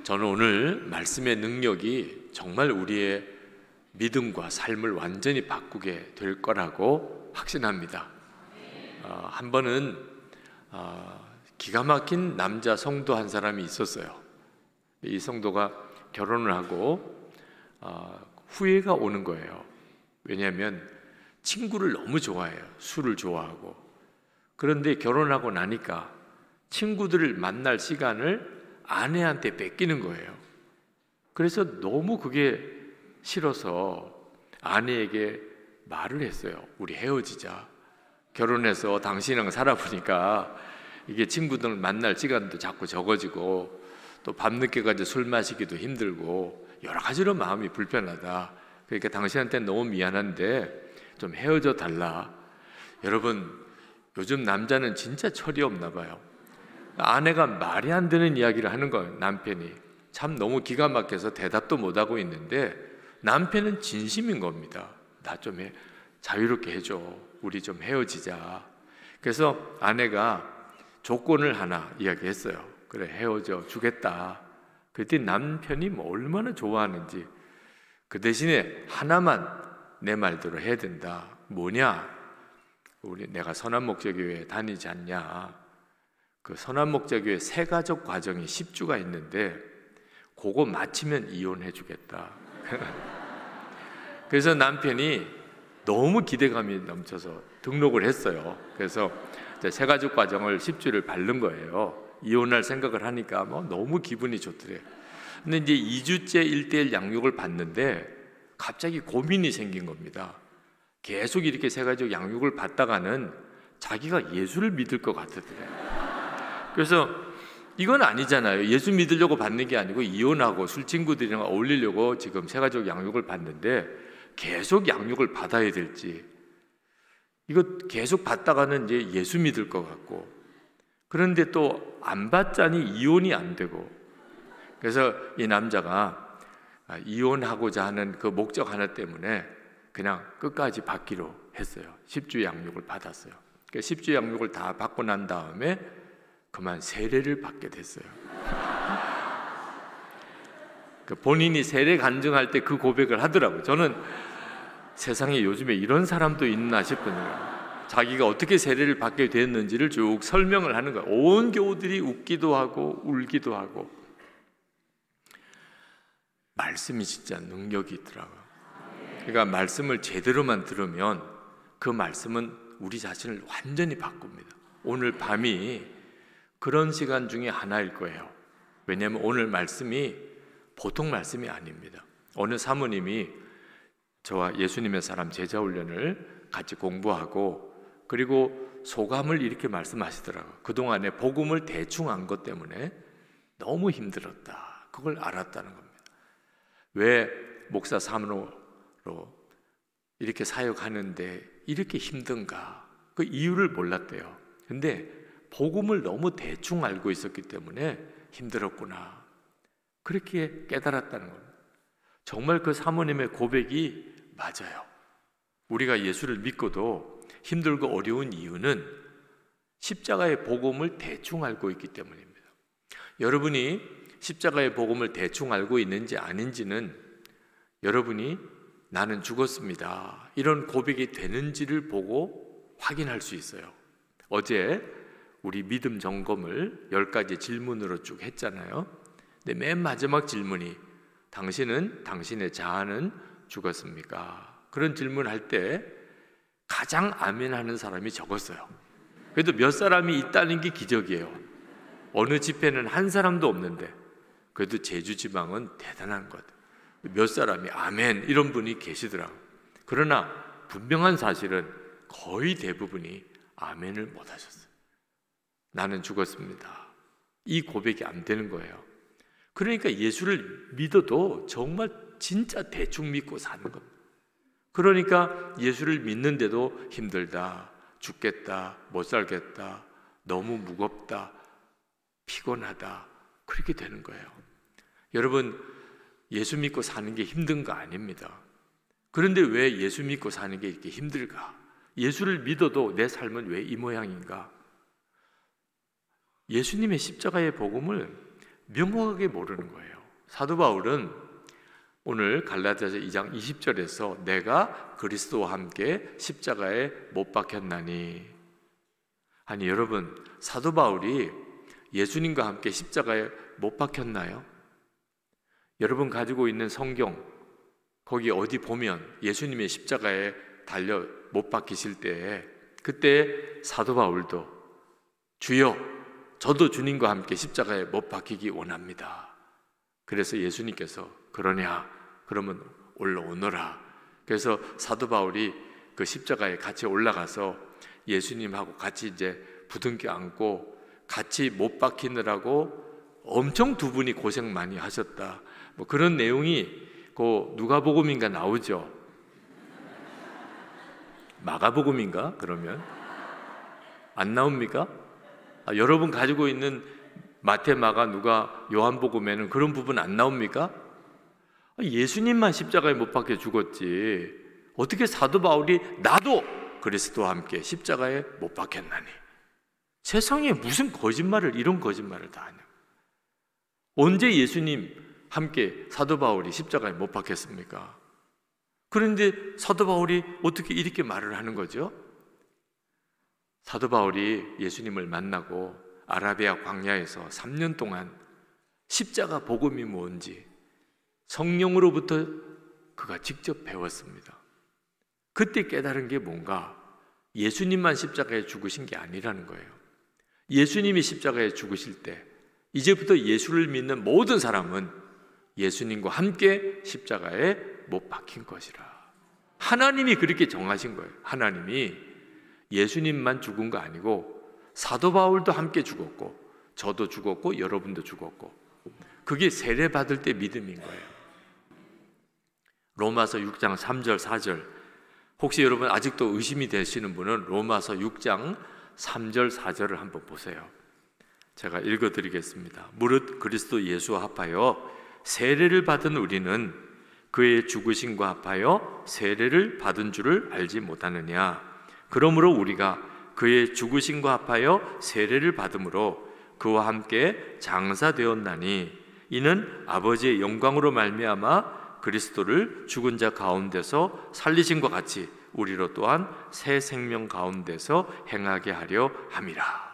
저는 오늘 말씀의 능력이 정말 우리의 믿음과 삶을 완전히 바꾸게 될 거라고 확신합니다. 한 번은 기가 막힌 남자 성도 한 사람이 있었어요. 이 성도가 결혼을 하고 후회가 오는 거예요. 왜냐하면 친구를 너무 좋아해요. 술을 좋아하고. 그런데 결혼하고 나니까 친구들을 만날 시간을 아내한테 뺏기는 거예요. 그래서 너무 그게 싫어서 아내에게 말을 했어요. 우리 헤어지자. 결혼해서 당신이랑 살아보니까 이게 친구들 만날 시간도 자꾸 적어지고 또 밤늦게까지 술 마시기도 힘들고 여러 가지로 마음이 불편하다. 그러니까 당신한테 너무 미안한데 좀 헤어져 달라. 여러분, 요즘 남자는 진짜 철이 없나 봐요. 아내가 말이 안 되는 이야기를 하는 거예요. 남편이 참 너무 기가 막혀서 대답도 못하고 있는데 남편은 진심인 겁니다. 나 좀 자유롭게 해줘. 우리 좀 헤어지자. 그래서 아내가 조건을 하나 이야기했어요. 그래, 헤어져 주겠다. 그랬더니 남편이 뭐 얼마나 좋아하는지, 그 대신에 하나만 내 말대로 해야 된다. 뭐냐? 내가 선한목자교회 다니지 않냐? 그 선한목자교회 새가족 과정이 10주가 있는데 그거 마치면 이혼해 주겠다. 그래서 남편이 너무 기대감이 넘쳐서 등록을 했어요. 그래서 새가족 과정을 10주를 밟는 거예요. 이혼할 생각을 하니까 뭐 너무 기분이 좋더래요. 근데 이제 2주째 1:1 양육을 받는데 갑자기 고민이 생긴 겁니다. 계속 이렇게 새가족 양육을 받다가는 자기가 예수를 믿을 것 같더래요. 그래서 이건 아니잖아요. 예수 믿으려고 받는 게 아니고 이혼하고 술 친구들이랑 어울리려고 지금 새가족 양육을 받는데 계속 양육을 받아야 될지, 이거 계속 받다가는 이제 예수 믿을 것 같고, 그런데 또 안 받자니 이혼이 안 되고, 그래서 이 남자가 이혼하고자 하는 그 목적 하나 때문에 그냥 끝까지 받기로 했어요. 10주 양육을 받았어요. 10주 양육을 다 받고 난 다음에 그만 세례를 받게 됐어요. 본인이 세례 간증할 때 그 고백을 하더라고요. 저는 세상에 요즘에 이런 사람도 있나 싶은 거예요. 자기가 어떻게 세례를 받게 됐는지를 쭉 설명을 하는 거예요. 온 교우들이 웃기도 하고 울기도 하고. 말씀이 진짜 능력이 있더라고요. 그러니까 말씀을 제대로만 들으면 그 말씀은 우리 자신을 완전히 바꿉니다. 오늘 밤이 그런 시간 중에 하나일 거예요. 왜냐하면 오늘 말씀이 보통 말씀이 아닙니다. 어느 사모님이 저와 예수님의 사람 제자훈련을 같이 공부하고 그리고 소감을 이렇게 말씀하시더라고요. 그동안에 복음을 대충 안 것 때문에 너무 힘들었다. 그걸 알았다는 겁니다. 왜 목사 사모로 이렇게 사역하는데 이렇게 힘든가? 그 이유를 몰랐대요. 근데 복음을 너무 대충 알고 있었기 때문에 힘들었구나. 그렇게 깨달았다는 겁니다. 정말 그 사모님의 고백이 맞아요. 우리가 예수를 믿고도 힘들고 어려운 이유는 십자가의 복음을 대충 알고 있기 때문입니다. 여러분이 십자가의 복음을 대충 알고 있는지 아닌지는 여러분이 나는 죽었습니다, 이런 고백이 되는지를 보고 확인할 수 있어요. 어제 우리 믿음 점검을 10가지 질문으로 쭉 했잖아요. 근데 맨 마지막 질문이 당신은 당신의 자아는 죽었습니까? 그런 질문할 때 가장 아멘하는 사람이 적었어요. 그래도 몇 사람이 있다는 게 기적이에요. 어느 집회는 한 사람도 없는데 그래도 제주지방은 대단한 것. 몇 사람이 아멘 이런 분이 계시더라고요. 그러나 분명한 사실은 거의 대부분이 아멘을 못 하셨어요. 나는 죽었습니다, 이 고백이 안 되는 거예요. 그러니까 예수를 믿어도 정말 진짜 대충 믿고 사는 겁니다. 그러니까 예수를 믿는데도 힘들다, 죽겠다, 못 살겠다, 너무 무겁다, 피곤하다, 그렇게 되는 거예요. 여러분, 예수 믿고 사는 게 힘든 거 아닙니다. 그런데 왜 예수 믿고 사는 게 이렇게 힘들까? 예수를 믿어도 내 삶은 왜 이 모양인가? 예수님의 십자가의 복음을 명확하게 모르는 거예요. 사도 바울은 오늘 갈라디아서 2장 20절에서 내가 그리스도와 함께 십자가에 못 박혔나니, 아니 여러분, 사도 바울이 예수님과 함께 십자가에 못 박혔나요? 여러분 가지고 있는 성경 거기 어디 보면 예수님의 십자가에 달려 못 박히실 때, 그때 사도 바울도 주여 저도 주님과 함께 십자가에 못 박히기 원합니다. 그래서 예수님께서 그러냐? 그러면 올라오너라. 그래서 사도 바울이 그 십자가에 같이 올라가서 예수님하고 같이 이제 부둥켜 안고 같이 못 박히느라고 엄청 두 분이 고생 많이 하셨다. 뭐 그런 내용이 그 누가복음인가 나오죠. 마가복음인가? 그러면 안 나옵니까? 여러분 가지고 있는 마태, 마가, 누가, 요한복음에는 그런 부분 안 나옵니까? 예수님만 십자가에 못 박혀 죽었지 어떻게 사도 바울이 나도 그리스도와 함께 십자가에 못 박혔나니? 세상에 무슨 거짓말을, 이런 거짓말을 다 하냐? 언제 예수님 함께 사도 바울이 십자가에 못 박혔습니까? 그런데 사도 바울이 어떻게 이렇게 말을 하는 거죠? 사도 바울이 예수님을 만나고 아라비아 광야에서 3년 동안 십자가 복음이 뭔지 성령으로부터 그가 직접 배웠습니다. 그때 깨달은 게 뭔가, 예수님만 십자가에 죽으신 게 아니라는 거예요. 예수님이 십자가에 죽으실 때 이제부터 예수를 믿는 모든 사람은 예수님과 함께 십자가에 못 박힌 것이라. 하나님이 그렇게 정하신 거예요. 하나님이 예수님만 죽은 거 아니고 사도 바울도 함께 죽었고 저도 죽었고 여러분도 죽었고, 그게 세례 받을 때 믿음인 거예요. 로마서 6장 3절 4절, 혹시 여러분 아직도 의심이 되시는 분은 로마서 6장 3절 4절을 한번 보세요. 제가 읽어드리겠습니다. 무릇 그리스도 예수와 합하여 세례를 받은 우리는 그의 죽으심과 합하여 세례를 받은 줄을 알지 못하느냐? 그러므로 우리가 그의 죽으심과 합하여 세례를 받음으로 그와 함께 장사되었나니, 이는 아버지의 영광으로 말미암아 그리스도를 죽은 자 가운데서 살리심과 같이 우리로 또한 새 생명 가운데서 행하게 하려 함이라.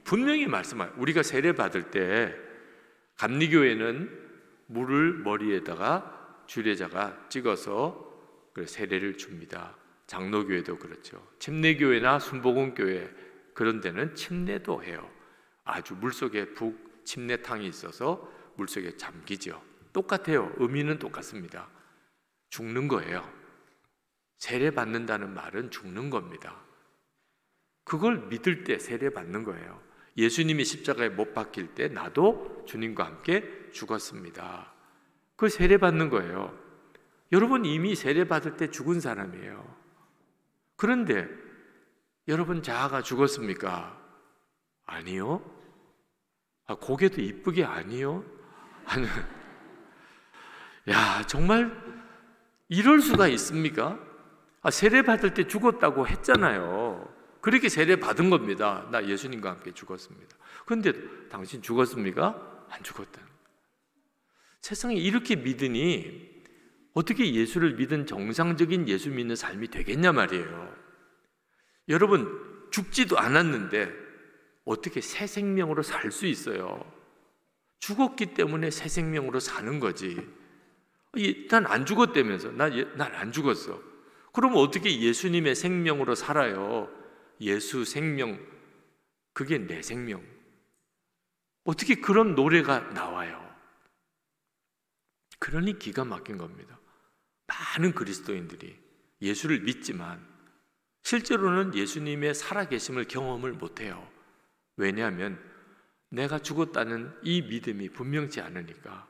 분명히 말씀하여, 우리가 세례 받을 때 감리교회는 물을 머리에다가 주례자가 찍어서 세례를 줍니다. 장로교회도 그렇죠. 침례교회나 순복음교회 그런 데는 침례도 해요. 아주 물속에 북 침례탕이 있어서 물속에 잠기죠. 똑같아요. 의미는 똑같습니다. 죽는 거예요. 세례 받는다는 말은 죽는 겁니다. 그걸 믿을 때 세례 받는 거예요. 예수님이 십자가에 못 박힐 때 나도 주님과 함께 죽었습니다. 그 세례 받는 거예요. 여러분 이미 세례 받을 때 죽은 사람이에요. 그런데 여러분 자아가 죽었습니까? 아니요. 고개도 이쁘게 아니요. 아니, 야 정말 이럴 수가 있습니까? 세례 받을 때 죽었다고 했잖아요. 그렇게 세례 받은 겁니다. 나 예수님과 함께 죽었습니다. 그런데 당신 죽었습니까? 안 죽었다. 세상에 이렇게 믿으니 어떻게 예수를 믿은 정상적인 예수 믿는 삶이 되겠냐 말이에요. 여러분 죽지도 않았는데 어떻게 새 생명으로 살 수 있어요? 죽었기 때문에 새 생명으로 사는 거지. 난 안 죽었다면서. 난 안 죽었어. 그럼 어떻게 예수님의 생명으로 살아요? 예수 생명, 그게 내 생명. 어떻게 그런 노래가 나와요? 그러니 기가 막힌 겁니다. 많은 그리스도인들이 예수를 믿지만 실제로는 예수님의 살아계심을 경험을 못해요. 왜냐하면 내가 죽었다는 이 믿음이 분명치 않으니까.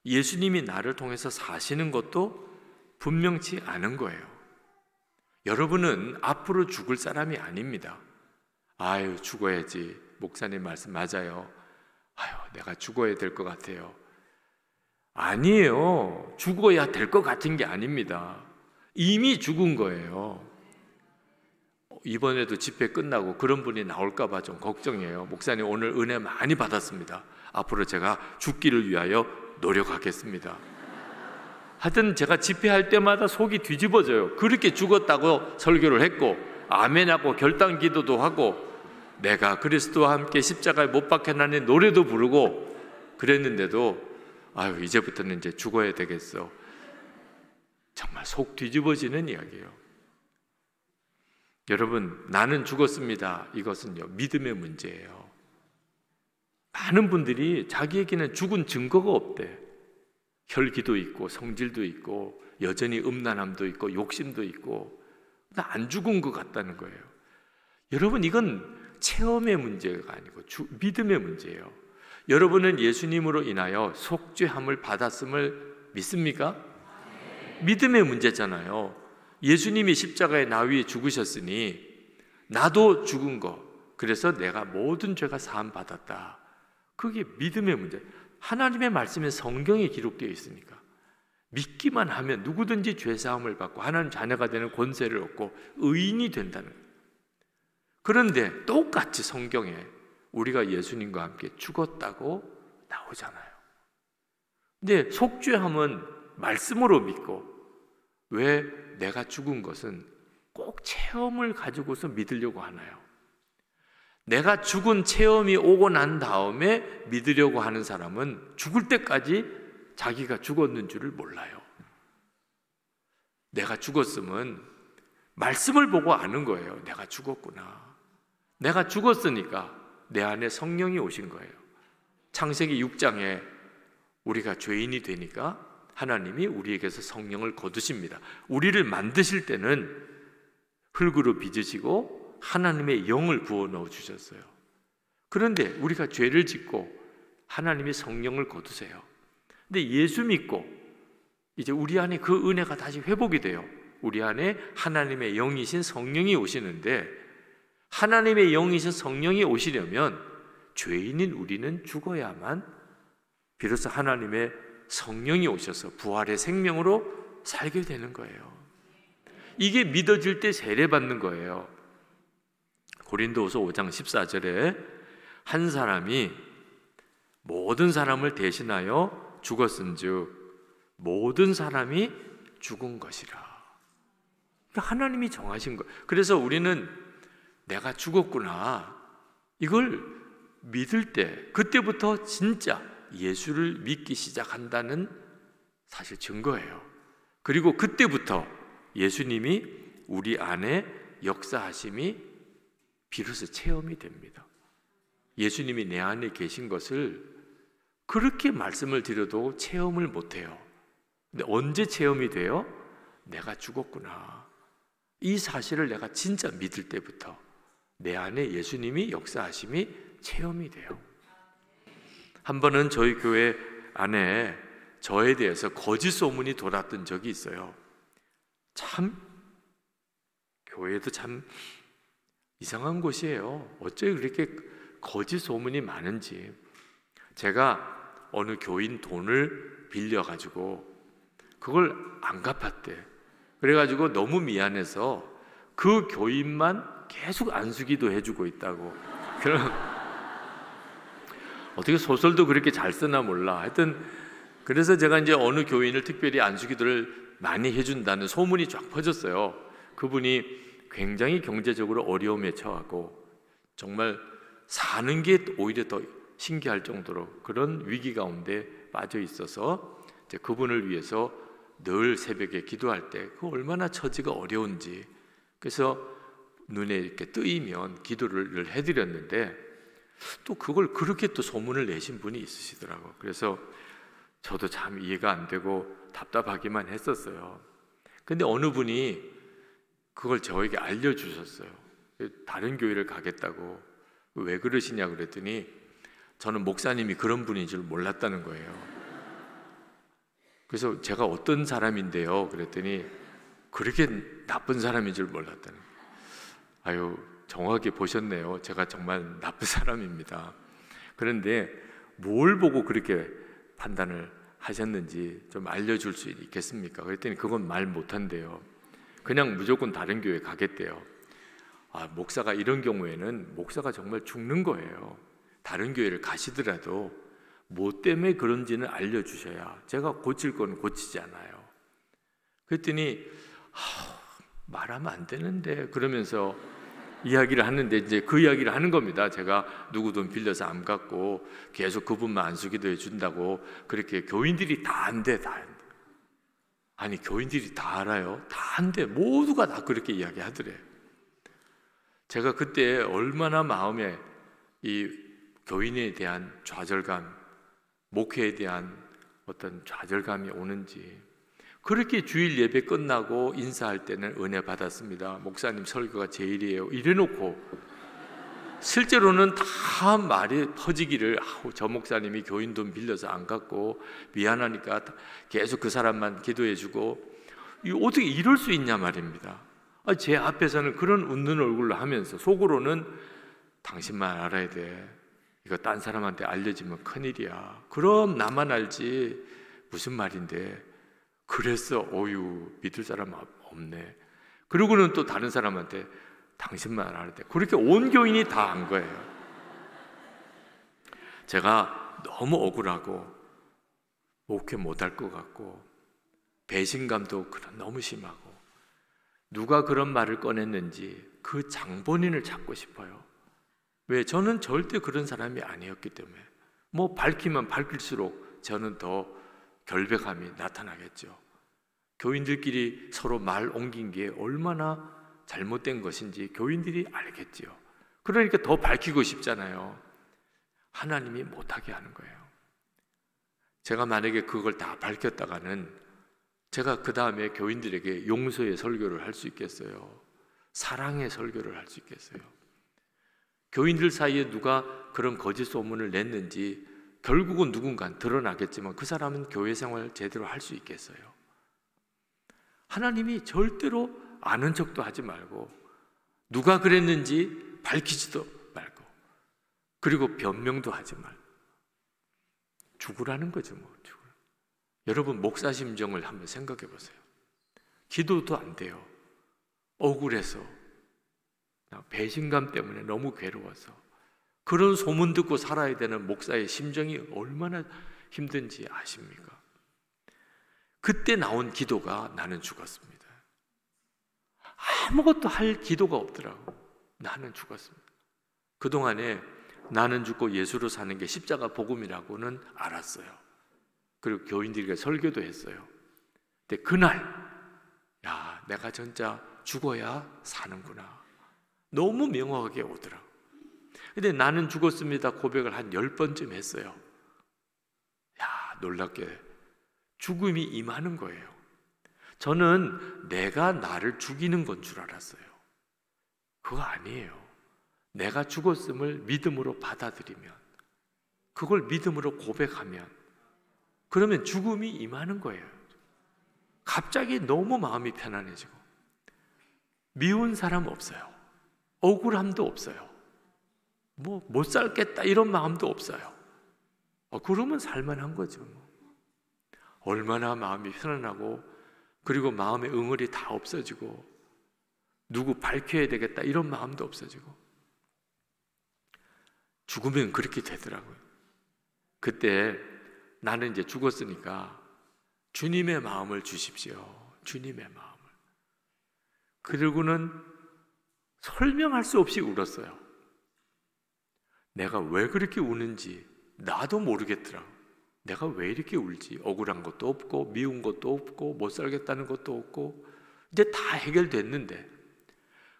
예수님이 나를 통해서 사시는 것도 분명치 않은 거예요. 여러분은 앞으로 죽을 사람이 아닙니다. 아유 죽어야지. 목사님 말씀 맞아요. 아유 내가 죽어야 될 것 같아요. 아니에요. 죽어야 될 것 같은 게 아닙니다. 이미 죽은 거예요. 이번에도 집회 끝나고 그런 분이 나올까 봐 좀 걱정이에요. 목사님 오늘 은혜 많이 받았습니다. 앞으로 제가 죽기를 위하여 노력하겠습니다. 하여튼 제가 집회할 때마다 속이 뒤집어져요. 그렇게 죽었다고 설교를 했고 아멘하고 결단 기도도 하고 내가 그리스도와 함께 십자가에 못 박혀나니 노래도 부르고 그랬는데도 아유 이제부터는 이제 죽어야 되겠어. 정말 속 뒤집어지는 이야기예요. 여러분, 나는 죽었습니다. 이것은요 믿음의 문제예요. 많은 분들이 자기에게는 죽은 증거가 없대. 혈기도 있고 성질도 있고 여전히 음란함도 있고 욕심도 있고 나 안 죽은 것 같다는 거예요. 여러분, 이건 체험의 문제가 아니고 믿음의 문제예요. 여러분은 예수님으로 인하여 속죄함을 받았음을 믿습니까? 믿음의 문제잖아요. 예수님이 십자가에 나 위에 죽으셨으니 나도 죽은 거, 그래서 내가 모든 죄가 사함 받았다. 그게 믿음의 문제. 하나님의 말씀에 성경에 기록되어 있으니까 믿기만 하면 누구든지 죄사함을 받고 하나님 자녀가 되는 권세를 얻고 의인이 된다는 거예요. 그런데 똑같이 성경에 우리가 예수님과 함께 죽었다고 나오잖아요. 근데 속죄함은 말씀으로 믿고, 왜 내가 죽은 것은 꼭 체험을 가지고서 믿으려고 하나요? 내가 죽은 체험이 오고 난 다음에 믿으려고 하는 사람은 죽을 때까지 자기가 죽었는 줄을 몰라요. 내가 죽었으면 말씀을 보고 아는 거예요. 내가 죽었구나. 내가 죽었으니까 내 안에 성령이 오신 거예요. 창세기 6장에 우리가 죄인이 되니까 하나님이 우리에게서 성령을 거두십니다. 우리를 만드실 때는 흙으로 빚으시고 하나님의 영을 부어 넣어 주셨어요. 그런데 우리가 죄를 짓고 하나님이 성령을 거두세요. 근데 예수 믿고 이제 우리 안에 그 은혜가 다시 회복이 돼요. 우리 안에 하나님의 영이신 성령이 오시는데, 하나님의 영이신 성령이 오시려면 죄인인 우리는 죽어야만 비로소 하나님의 성령이 오셔서 부활의 생명으로 살게 되는 거예요. 이게 믿어질 때 세례받는 거예요. 고린도후서 5장 14절에 한 사람이 모든 사람을 대신하여 죽었은즉 모든 사람이 죽은 것이라. 그러니까 하나님이 정하신 거예요. 그래서 우리는 내가 죽었구나, 이걸 믿을 때 그때부터 진짜 예수를 믿기 시작한다는 사실 증거예요. 그리고 그때부터 예수님이 우리 안에 역사하심이 비로소 체험이 됩니다. 예수님이 내 안에 계신 것을 그렇게 말씀을 드려도 체험을 못해요. 근데 언제 체험이 돼요? 내가 죽었구나, 이 사실을 내가 진짜 믿을 때부터 내 안에 예수님이 역사하심이 체험이 돼요. 한 번은 저희 교회 안에 저에 대해서 거짓 소문이 돌았던 적이 있어요. 참 교회도 참 이상한 곳이에요. 어째 그렇게 거짓 소문이 많은지. 제가 어느 교인 돈을 빌려가지고 그걸 안 갚았대. 그래가지고 너무 미안해서 그 교인만 계속 안수기도 해주고 있다고. 그럼 어떻게 소설도 그렇게 잘 쓰나 몰라. 하여튼 그래서 제가 이제 어느 교인을 특별히 안수기도를 많이 해준다는 소문이 쫙 퍼졌어요. 그분이 굉장히 경제적으로 어려움에 처하고 정말 사는 게 오히려 더 신기할 정도로 그런 위기 가운데 빠져 있어서 이제 그분을 위해서 늘 새벽에 기도할 때 그 얼마나 처지가 어려운지, 그래서 눈에 이렇게 뜨이면 기도를 늘 해드렸는데 또 그걸 그렇게 또 소문을 내신 분이 있으시더라고요. 그래서 저도 참 이해가 안 되고 답답하기만 했었어요. 근데 어느 분이 그걸 저에게 알려주셨어요. 다른 교회를 가겠다고. 왜 그러시냐 그랬더니 저는 목사님이 그런 분인 줄 몰랐다는 거예요. 그래서 제가 어떤 사람인데요 그랬더니 그렇게 나쁜 사람인 줄 몰랐다는 거예요. 아유, 정확히 보셨네요. 제가 정말 나쁜 사람입니다. 그런데 뭘 보고 그렇게 판단을 하셨는지 좀 알려줄 수 있겠습니까? 그랬더니 그건 말 못한대요. 그냥 무조건 다른 교회 가겠대요. 목사가 이런 경우에는 목사가 정말 죽는 거예요. 다른 교회를 가시더라도 뭐 때문에 그런지는 알려주셔야 제가 고칠 건 고치지 않아요. 그랬더니 말하면 안 되는데 그러면서 이야기를 하는데 이제 그 이야기를 하는 겁니다. 제가 누구 돈 빌려서 안 갚고 계속 그분만 안수기도해 준다고. 그렇게 교인들이 다 안 돼, 다 안 돼. 아니 교인들이 다 알아요? 다 안 돼. 모두가 다 그렇게 이야기하더래요. 제가 그때 얼마나 마음에 이 교인에 대한 좌절감, 목회에 대한 어떤 좌절감이 오는지. 그렇게 주일 예배 끝나고 인사할 때는 은혜 받았습니다. 목사님 설교가 제일이에요. 이래놓고 실제로는 다 말이 퍼지기를 저 목사님이 교인 돈 빌려서 안 갚고 미안하니까 계속 그 사람만 기도해주고 어떻게 이럴 수 있냐 말입니다. 제 앞에서는 그런 웃는 얼굴로 하면서 속으로는 당신만 알아야 돼. 이거 딴 사람한테 알려지면 큰일이야. 그럼 나만 알지. 무슨 말인데. 그랬어. 어유 믿을 사람 없네. 그러고는 또 다른 사람한테 당신만 알아야 돼. 그렇게 온 교인이 다 안 거예요. 제가 너무 억울하고 목회 못할 것 같고 배신감도 너무 심하고 누가 그런 말을 꺼냈는지 그 장본인을 찾고 싶어요. 왜? 저는 절대 그런 사람이 아니었기 때문에. 뭐 밝히면 밝힐수록 저는 더 결백함이 나타나겠죠. 교인들끼리 서로 말 옮긴 게 얼마나 잘못된 것인지 교인들이 알겠지요. 그러니까 더 밝히고 싶잖아요. 하나님이 못하게 하는 거예요. 제가 만약에 그걸 다 밝혔다가는 제가 그 다음에 교인들에게 용서의 설교를 할 수 있겠어요? 사랑의 설교를 할 수 있겠어요? 교인들 사이에 누가 그런 거짓 소문을 냈는지 결국은 누군가 드러나겠지만 그 사람은 교회 생활 제대로 할 수 있겠어요? 하나님이 절대로 아는 척도 하지 말고 누가 그랬는지 밝히지도 말고 그리고 변명도 하지 말고 죽으라는 거죠. 죽으라. 여러분 목사 심정을 한번 생각해 보세요. 기도도 안 돼요. 억울해서 배신감 때문에 너무 괴로워서 그런 소문 듣고 살아야 되는 목사의 심정이 얼마나 힘든지 아십니까? 그때 나온 기도가 나는 죽었습니다. 아무것도 할 기도가 없더라고. 나는 죽었습니다. 그동안에 나는 죽고 예수로 사는 게 십자가 복음이라고는 알았어요. 그리고 교인들에게 설교도 했어요. 근데 그날 내가 진짜 죽어야 사는구나. 너무 명확하게 오더라고. 근데 나는 죽었습니다 고백을 한 10번쯤 했어요. 놀랍게 죽음이 임하는 거예요. 저는 내가 나를 죽이는 건 줄 알았어요. 그거 아니에요. 내가 죽었음을 믿음으로 받아들이면, 그걸 믿음으로 고백하면, 그러면 죽음이 임하는 거예요. 갑자기 너무 마음이 편안해지고, 미운 사람 없어요. 억울함도 없어요. 못 살겠다 이런 마음도 없어요. 그러면 살만한 거죠. 얼마나 마음이 편안하고, 그리고 마음의 응어리 다 없어지고, 누구 밝혀야 되겠다 이런 마음도 없어지고. 죽으면 그렇게 되더라고요. 그때 나는 이제 죽었으니까 주님의 마음을 주십시오. 주님의 마음을. 그리고는 설명할 수 없이 울었어요. 내가 왜 그렇게 우는지 나도 모르겠더라고. 내가 왜 이렇게 울지? 억울한 것도 없고 미운 것도 없고 못 살겠다는 것도 없고 이제 다 해결됐는데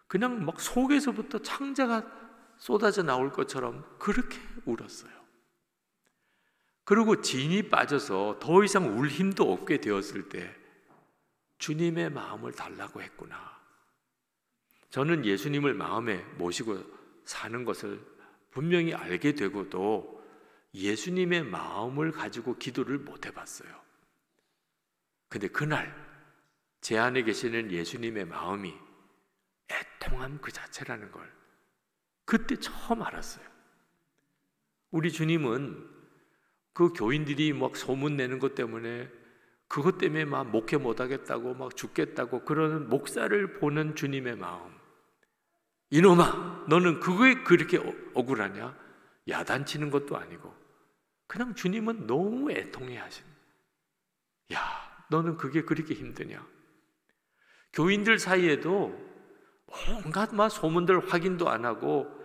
그냥 막 속에서부터 창자가 쏟아져 나올 것처럼 그렇게 울었어요. 그리고 진이 빠져서 더 이상 울 힘도 없게 되었을 때 주님의 마음을 달라고 했구나. 저는 예수님을 마음에 모시고 사는 것을 분명히 알게 되고도 예수님의 마음을 가지고 기도를 못 해봤어요. 근데 그날 제 안에 계시는 예수님의 마음이 애통함 그 자체라는 걸 그때 처음 알았어요. 우리 주님은 그 교인들이 막 소문내는 것 때문에 그것 때문에 막 목회 못하겠다고 막 죽겠다고 그러는 목사를 보는 주님의 마음, 이놈아, 너는 그거에 그렇게 억울하냐? 야단치는 것도 아니고 그냥 주님은 너무 애통해 하십니다. 야, 너는 그게 그렇게 힘드냐? 교인들 사이에도 온갖 소문들 확인도 안 하고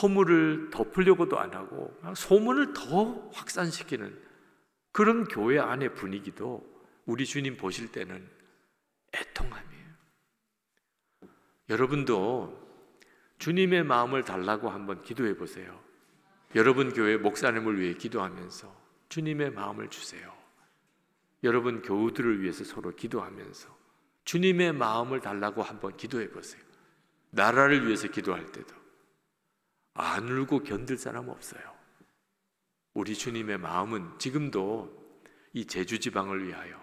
허물을 덮으려고도 안 하고 소문을 더 확산시키는 그런 교회 안의 분위기도 우리 주님 보실 때는 애통함이에요. 여러분도 주님의 마음을 달라고 한번 기도해 보세요. 여러분 교회 목사님을 위해 기도하면서 주님의 마음을 주세요. 여러분 교우들을 위해서 서로 기도하면서 주님의 마음을 달라고 한번 기도해 보세요. 나라를 위해서 기도할 때도 안 울고 견딜 사람 없어요. 우리 주님의 마음은 지금도 이 제주 지방을 위하여,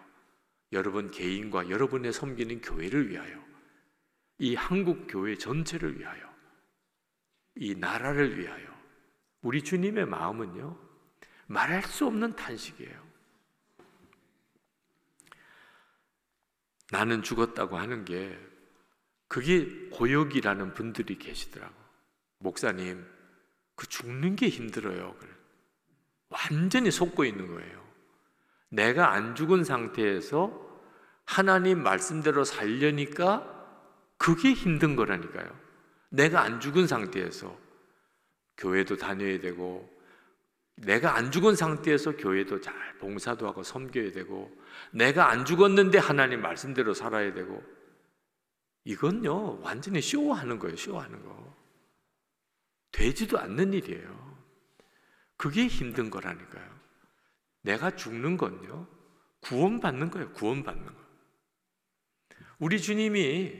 여러분 개인과 여러분의 섬기는 교회를 위하여, 이 한국 교회 전체를 위하여, 이 나라를 위하여, 우리 주님의 마음은요 말할 수 없는 탄식이에요. 나는 죽었다고 하는 게 그게 고역이라는 분들이 계시더라고. 목사님, 그 죽는 게 힘들어요. 완전히 속고 있는 거예요. 내가 안 죽은 상태에서 하나님 말씀대로 살려니까 그게 힘든 거라니까요. 내가 안 죽은 상태에서 교회도 다녀야 되고, 내가 안 죽은 상태에서 교회도 잘 봉사도 하고 섬겨야 되고, 내가 안 죽었는데 하나님 말씀대로 살아야 되고, 이건요 완전히 쇼하는 거예요. 쇼하는 거. 되지도 않는 일이에요. 그게 힘든 거라니까요. 내가 죽는 건요 구원받는 거예요. 구원받는 거. 우리 주님이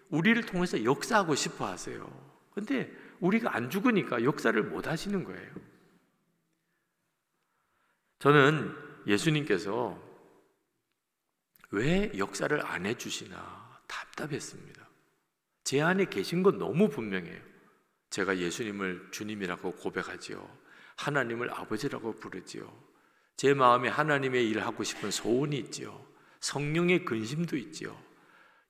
우리를 통해서 역사하고 싶어 하세요. 근데 우리가 안 죽으니까 역사를 못 하시는 거예요. 저는 예수님께서 왜 역사를 안 해주시나 답답했습니다. 제 안에 계신 건 너무 분명해요. 제가 예수님을 주님이라고 고백하지요. 하나님을 아버지라고 부르지요. 제 마음에 하나님의 일을 하고 싶은 소원이 있지요. 성령의 근심도 있지요.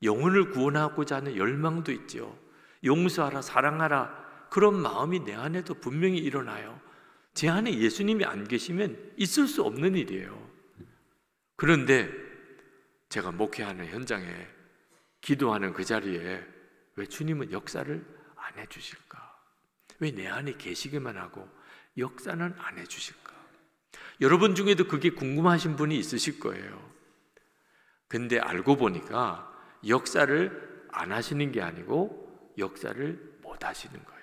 영혼을 구원하고자 하는 열망도 있지요. 용서하라, 사랑하라, 그런 마음이 내 안에도 분명히 일어나요. 제 안에 예수님이 안 계시면 있을 수 없는 일이에요. 그런데 제가 목회하는 현장에, 기도하는 그 자리에 왜 주님은 역사를 안 해주실까? 왜 내 안에 계시기만 하고 역사는 안 해주실까? 여러분 중에도 그게 궁금하신 분이 있으실 거예요. 근데 알고 보니까 역사를 안 하시는 게 아니고 역사를 못 하시는 거예요.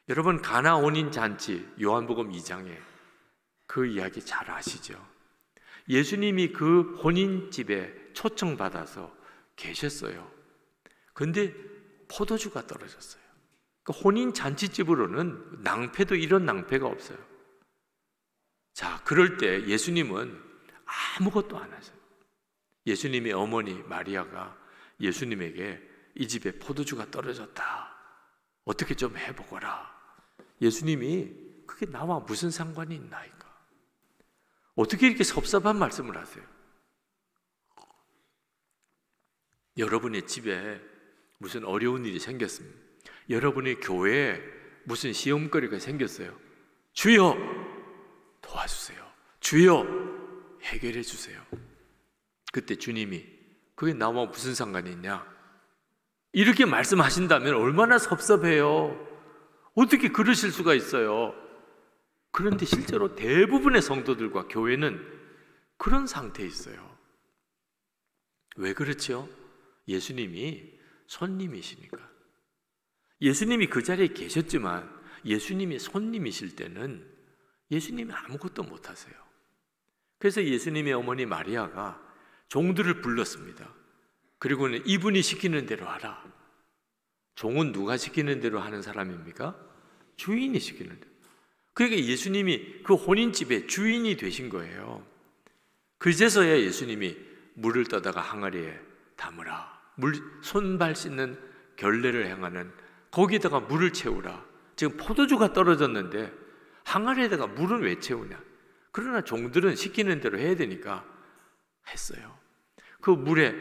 여러분 가나 혼인 잔치 요한복음 2장에 그 이야기 잘 아시죠? 예수님이 그 혼인집에 초청받아서 계셨어요. 근데 포도주가 떨어졌어요. 그 혼인 잔치집으로는 낭패도 이런 낭패가 없어요. 자, 그럴 때 예수님은 아무것도 안 하세요. 예수님의 어머니 마리아가 예수님에게 이 집에 포도주가 떨어졌다, 어떻게 좀 해보거라. 예수님이 그게 나와 무슨 상관이 있나이까? 어떻게 이렇게 섭섭한 말씀을 하세요? 여러분의 집에 무슨 어려운 일이 생겼습니다. 여러분의 교회에 무슨 시험거리가 생겼어요. 주여 도와주세요. 주여 해결해 주세요. 그때 주님이 그게 나와 무슨 상관이 있냐? 이렇게 말씀하신다면 얼마나 섭섭해요. 어떻게 그러실 수가 있어요? 그런데 실제로 대부분의 성도들과 교회는 그런 상태에 있어요. 왜 그렇죠? 예수님이 손님이시니까. 예수님이 그 자리에 계셨지만 예수님이 손님이실 때는 예수님이 아무것도 못하세요. 그래서 예수님의 어머니 마리아가 종들을 불렀습니다. 그리고는 이분이 시키는 대로 하라. 종은 누가 시키는 대로 하는 사람입니까? 주인이 시키는 대로. 그러니까 예수님이 그 혼인집의 주인이 되신 거예요. 그제서야 예수님이 물을 떠다가 항아리에 담으라. 손발 씻는 결례를 행하는 거기에다가 물을 채우라. 지금 포도주가 떨어졌는데 항아리에다가 물은 왜 채우냐? 그러나 종들은 시키는 대로 해야 되니까 했어요. 그 물에,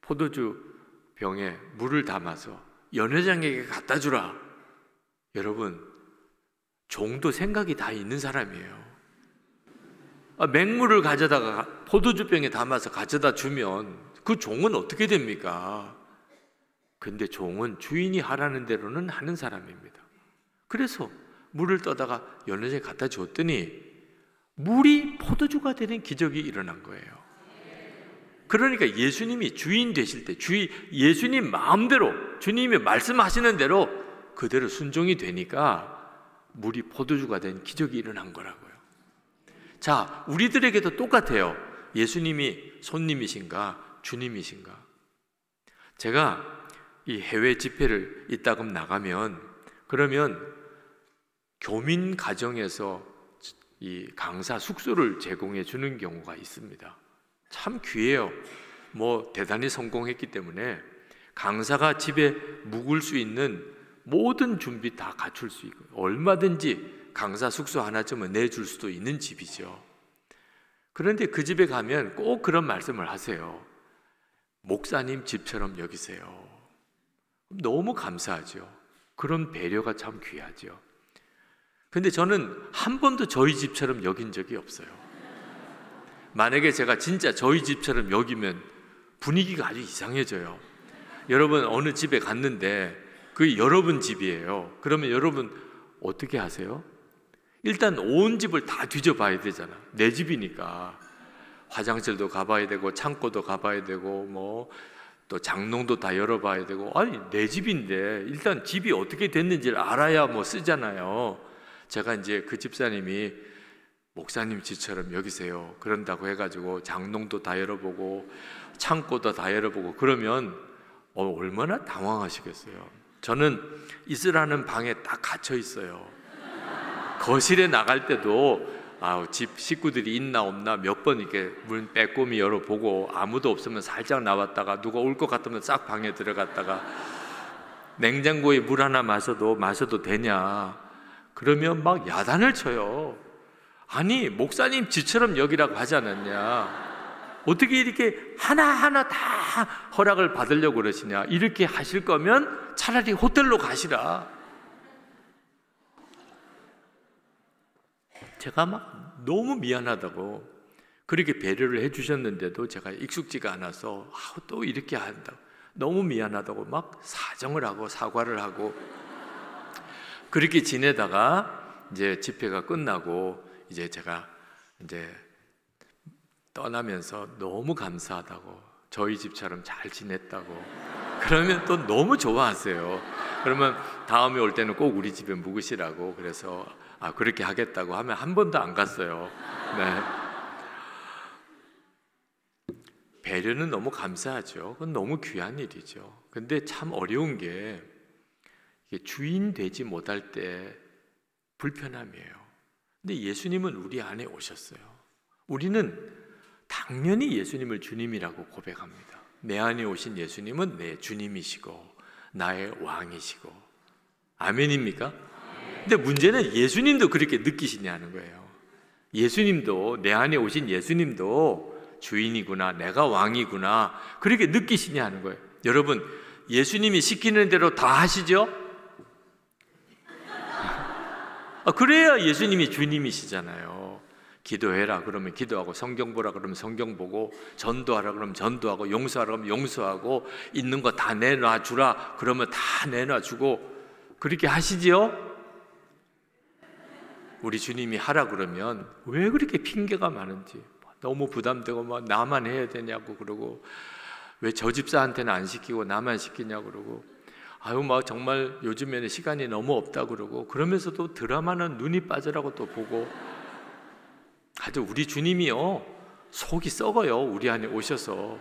포도주 병에 물을 담아서 연회장에게 갖다 주라. 여러분, 종도 생각이 다 있는 사람이에요. 맹물을 가져다가 포도주병에 담아서 가져다 주면 그 종은 어떻게 됩니까? 근데 종은 주인이 하라는 대로는 하는 사람입니다. 그래서 물을 떠다가 연회장에 갖다 줬더니 물이 포도주가 되는 기적이 일어난 거예요. 그러니까 예수님이 주인 되실 때 예수님 마음대로 주님이 말씀하시는 대로 그대로 순종이 되니까 물이 포도주가 된 기적이 일어난 거라고요. 자, 우리들에게도 똑같아요. 예수님이 손님이신가 주님이신가? 제가 이 해외 집회를 이따금 나가면 그러면 교민 가정에서 이 강사 숙소를 제공해 주는 경우가 있습니다. 참 귀해요. 뭐 대단히 성공했기 때문에 강사가 집에 묵을 수 있는 모든 준비 다 갖출 수 있고 얼마든지 강사 숙소 하나쯤은 내줄 수도 있는 집이죠. 그런데 그 집에 가면 꼭 그런 말씀을 하세요. 목사님 집처럼 여기세요. 너무 감사하죠. 그런 배려가 참 귀하죠. 근데 저는 한 번도 저희 집처럼 여긴 적이 없어요. 만약에 제가 진짜 저희 집처럼 여기면 분위기가 아주 이상해져요. 여러분 어느 집에 갔는데 그게 여러분 집이에요. 그러면 여러분 어떻게 하세요? 일단 온 집을 다 뒤져봐야 되잖아. 내 집이니까 화장실도 가봐야 되고 창고도 가봐야 되고 뭐 또 장롱도 다 열어봐야 되고 아니 내 집인데 일단 집이 어떻게 됐는지를 알아야 뭐 쓰잖아요. 제가 이제 그 집사님이 목사님 집처럼 여기세요 그런다고 해가지고 장롱도 다 열어보고 창고도 다 열어보고 그러면 얼마나 당황하시겠어요. 저는 있으라는 방에 딱 갇혀 있어요. 거실에 나갈 때도 집 식구들이 있나 없나 몇 번 이렇게 문 빼꼼히 열어보고 아무도 없으면 살짝 나왔다가 누가 올 것 같으면 싹 방에 들어갔다가 냉장고에 물 하나 마셔도 되냐 그러면 막 야단을 쳐요. 아니 목사님 집처럼 여기라고 하지 않았냐, 어떻게 이렇게 하나하나 다 허락을 받으려고 그러시냐, 이렇게 하실 거면 차라리 호텔로 가시라. 제가 막 너무 미안하다고 그렇게 배려를 해주셨는데도 제가 익숙지가 않아서 또 이렇게 한다고 너무 미안하다고 막 사정을 하고 사과를 하고 그렇게 지내다가 이제 집회가 끝나고 이제 제가 이제 떠나면서 너무 감사하다고 저희 집처럼 잘 지냈다고 그러면 또 너무 좋아하세요. 그러면 다음에 올 때는 꼭 우리 집에 묵으시라고 그래서 그렇게 하겠다고 하면 한 번도 안 갔어요. 네. 배려는 너무 감사하죠. 그건 너무 귀한 일이죠. 근데 참 어려운 게 주인 되지 못할 때 불편함이에요. 근데 예수님은 우리 안에 오셨어요. 우리는 당연히 예수님을 주님이라고 고백합니다. 내 안에 오신 예수님은 내 주님이시고 나의 왕이시고. 아멘입니까? 근데 문제는 예수님도 그렇게 느끼시냐는 거예요. 예수님도, 내 안에 오신 예수님도 주인이구나, 내가 왕이구나, 그렇게 느끼시냐 하는 거예요. 여러분, 예수님이 시키는 대로 다 하시죠? 그래야 예수님이 주님이시잖아요. 기도해라 그러면 기도하고, 성경 보라 그러면 성경 보고, 전도하라 그러면 전도하고, 용서하라 그러면 용서하고, 있는 거 다 내놔 주라 그러면 다 내놔 주고, 그렇게 하시지요? 우리 주님이 하라 그러면 왜 그렇게 핑계가 많은지, 너무 부담되고 막 나만 해야 되냐고 그러고, 왜 저 집사한테는 안 시키고 나만 시키냐고 그러고, 막 정말 요즘에는 시간이 너무 없다 그러고, 그러면서도 드라마는 눈이 빠져라고 또 보고. 아주 우리 주님이요 속이 썩어요. 우리 안에 오셔서